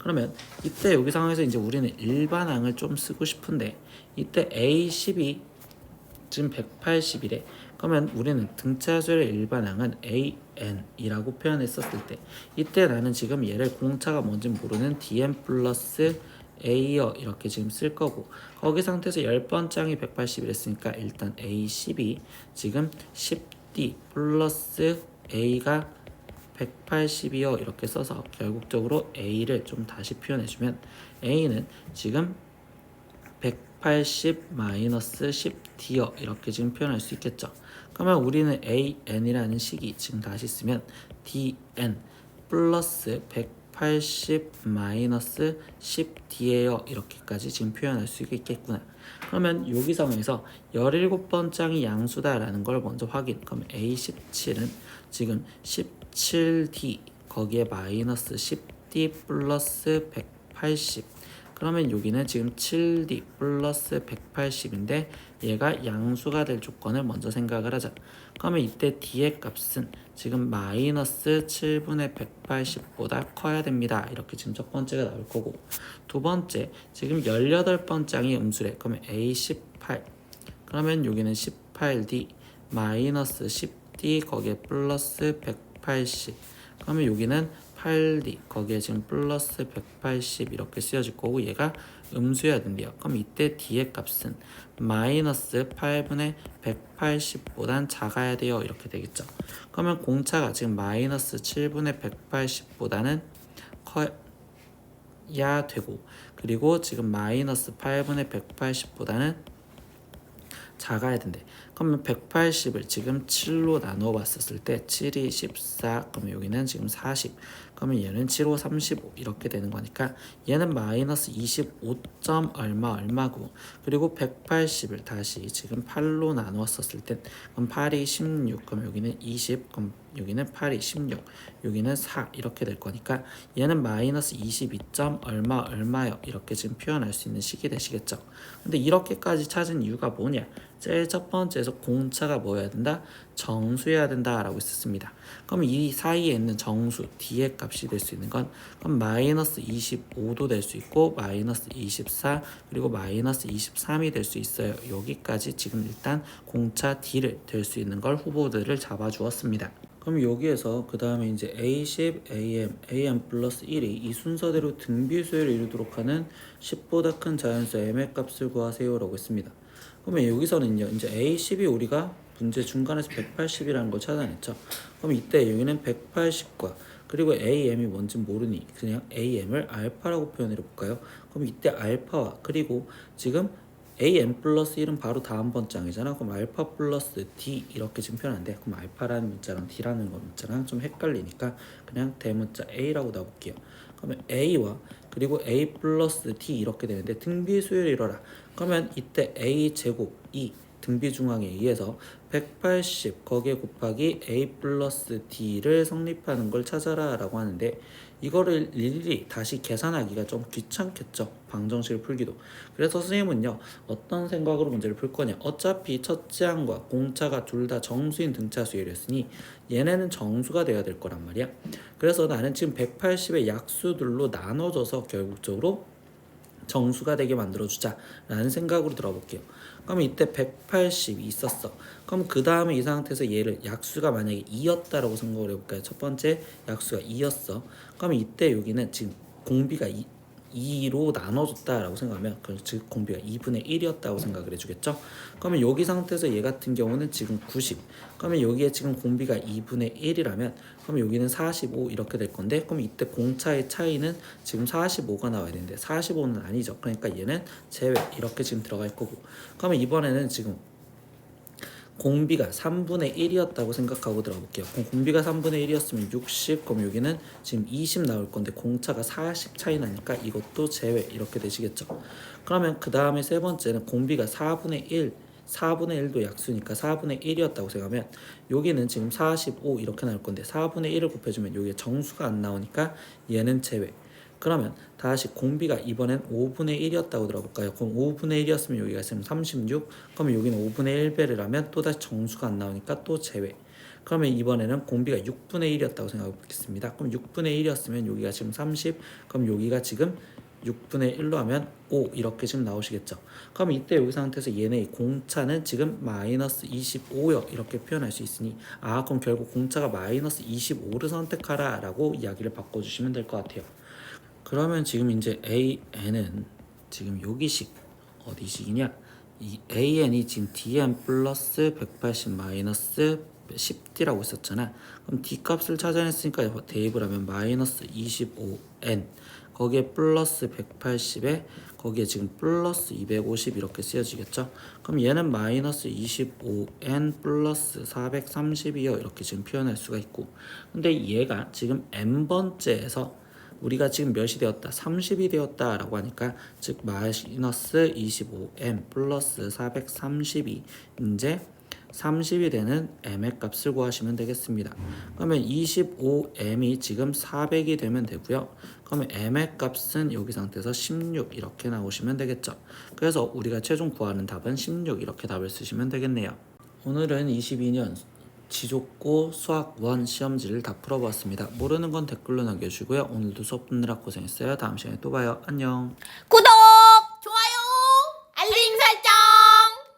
그러면 이때 여기 상황에서 이제 우리는 일반항을 좀 쓰고 싶은데 이때 A12 지금 180이래. 그러면 우리는 등차수열의 일반항은 AN이라고 표현했었을 때 이때 나는 지금 얘를 공차가 뭔지 모르는 DN 플러스 A여 이렇게 지금 쓸 거고 거기 상태에서 10번 짱이 180이랬으니까 일단 A12 지금 10D 플러스 A가 180이요 이렇게 써서 결국적으로 A를 좀 다시 표현해주면 A는 지금 180 마이너스 10D요 이렇게 지금 표현할 수 있겠죠. 그러면 우리는 AN이라는 식이 지금 다시 쓰면 DN 플러스 180 마이너스 10D예요 이렇게까지 지금 표현할 수 있겠구나. 그러면 여기 상황에서 17번 짱이 양수다라는 걸 먼저 확인. 그럼 A17은 지금 17D 거기에 마이너스 10D 플러스 180 그러면 여기는 지금 7D 플러스 180인데 얘가 양수가 될 조건을 먼저 생각을 하자. 그러면 이때 D의 값은 지금 마이너스 7분의 180보다 커야 됩니다. 이렇게 지금 첫 번째가 나올 거고 두 번째 지금 18번 짱이 음수래. 그러면 A18 그러면 여기는 18D 마이너스 10D 거기에 플러스 180 그러면 여기는 8D 거기에 지금 플러스 180 이렇게 쓰여질 거고 얘가 음수여야 된대요. 그럼 이때 D의 값은 마이너스 8분의 180보단 작아야 돼요. 이렇게 되겠죠. 그러면 공차가 지금 마이너스 7분의 180보다는 커야 되고 그리고 지금 마이너스 8분의 180보다는 작아야 된대. 그러면 180을 지금 7로 나누어 봤었을 때 7이 14 그러면 여기는 지금 40 그러면 얘는 7호 35 이렇게 되는 거니까 얘는 마이너스 25. 얼마고 그리고 180을 다시 지금 8로 나누었었을 땐 그럼 8이 16 그럼 여기는 20 그럼 여기는 8이 16 여기는 4 이렇게 될 거니까 얘는 마이너스 22. 얼마요 이렇게 지금 표현할 수 있는 식이 되시겠죠. 근데 이렇게까지 찾은 이유가 뭐냐 제일 첫 번째에서 공차가 뭐여야 된다? 정수여야 된다라고 했었습니다. 그럼 이 사이에 있는 정수 D의 값이 될 수 있는 건 그럼 마이너스 25도 될 수 있고 마이너스 24 그리고 마이너스 23이 될 수 있어요. 여기까지 지금 일단 공차 D를 될 수 있는 걸 후보들을 잡아주었습니다. 그럼 여기에서 그 다음에 이제 A10, AM 플러스 1이 이 순서대로 등비수열을 이루도록 하는 10보다 큰 자연수 M의 값을 구하세요라고 했습니다. 그러면 여기서는요 이제 A10이 우리가 문제 중간에서 180이라는 걸 찾아냈죠. 그럼 이때 여기는 180과 그리고 AM이 뭔지 모르니 그냥 AM을 알파라고 표현해 볼까요? 그럼 이때 알파와 그리고 지금 AM 플러스 1은 바로 다음번 짱이잖아. 그럼 알파 플러스 D 이렇게 지금 표현한대. 그럼 알파라는 문자랑 D라는 문자랑 좀 헷갈리니까 그냥 대문자 A라고 놔볼게요. 그러면 A와 그리고 A 플러스 D 이렇게 되는데 등비수열 이뤄라. 그러면 이때 A 제곱 2 등비중앙에 의해서 180 거기에 곱하기 A 플러스 D를 성립하는 걸 찾아라 라고 하는데 이거를 일일이 다시 계산하기가 좀 귀찮겠죠. 방정식을 풀기도. 그래서 선생님은요 어떤 생각으로 문제를 풀 거냐 어차피 첫째 항과 공차가 둘 다 정수인 등차수열이었으니 얘네는 정수가 돼야 될 거란 말이야. 그래서 나는 지금 180의 약수들로 나눠줘서 결국적으로 정수가 되게 만들어주자 라는 생각으로 들어볼게요. 그럼 이때 180이 있었어. 그럼 그 다음에 이 상태에서 얘를 약수가 만약에 2였다라고 생각을 해볼까요? 첫 번째 약수가 2였어. 그럼 이때 여기는 지금 공비가 2로 나눠줬다라고 생각하면 즉 공비가 2분의 1이었다고 생각을 해주겠죠. 그러면 여기 상태에서 얘 같은 경우는 지금 90 그러면 여기에 지금 공비가 2분의 1이라면 그럼 여기는 45 이렇게 될 건데 그럼 이때 공차의 차이는 지금 45가 나와야 되는데 45는 아니죠. 그러니까 얘는 제외 이렇게 지금 들어갈 거고 그러면 이번에는 지금 공비가 3분의 1이었다고 생각하고 들어볼게요. 그럼 공비가 3분의 1이었으면 60 그럼 여기는 지금 20 나올 건데 공차가 40 차이 나니까 이것도 제외 이렇게 되시겠죠. 그러면 그 다음에 세 번째는 공비가 4분의 1도 약수니까 4분의 1이었다고 생각하면 여기는 지금 45 이렇게 나올 건데 4분의 1을 곱해주면 여기에 정수가 안 나오니까 얘는 제외. 그러면 다시 공비가 이번엔 5분의 1이었다고 들어볼까요? 그럼 5분의 1이었으면 여기가 있으면 36. 그러면 여기는 5분의 1배를 하면 또다시 정수가 안 나오니까 또 제외. 그러면 이번에는 공비가 6분의 1이었다고 생각해 보겠습니다. 그럼 6분의 1이었으면 여기가 지금 30. 그럼 여기가 지금 6분의 1로 하면 5 이렇게 지금 나오시겠죠. 그럼 이때 여기 상태에서 얘네 공차는 지금 마이너스 25요 이렇게 표현할 수 있으니 그럼 결국 공차가 마이너스 25를 선택하라 라고 이야기를 바꿔주시면 될 것 같아요. 그러면 지금 이제 AN은 지금 여기식 어디식이냐, 이 AN이 지금 DN 플러스 180 마이너스 10D라고 있었잖아. 그럼 D 값을 찾아냈으니까 대입을 하면 마이너스 25N 거기에 플러스 180에 거기에 지금 플러스 250 이렇게 쓰여지겠죠. 그럼 얘는 마이너스 25N 플러스 430이요 이렇게 지금 표현할 수가 있고, 근데 얘가 지금 N번째에서 우리가 지금 몇이 되었다? 30이 되었다 라고 하니까 즉 마이너스 25m 플러스 432 이제 30이 되는 m의 값을 구하시면 되겠습니다. 그러면 25m이 지금 400이 되면 되고요. 그러면 m의 값은 여기 상태에서 16 이렇게 나오시면 되겠죠. 그래서 우리가 최종 구하는 답은 16 이렇게 답을 쓰시면 되겠네요. 오늘은 22년 지족고 수학 1 시험지를 다 풀어보았습니다. 모르는 건 댓글로 남겨주시고요. 오늘도 수업 듣느라 고생했어요. 다음 시간에 또 봐요. 안녕. 구독!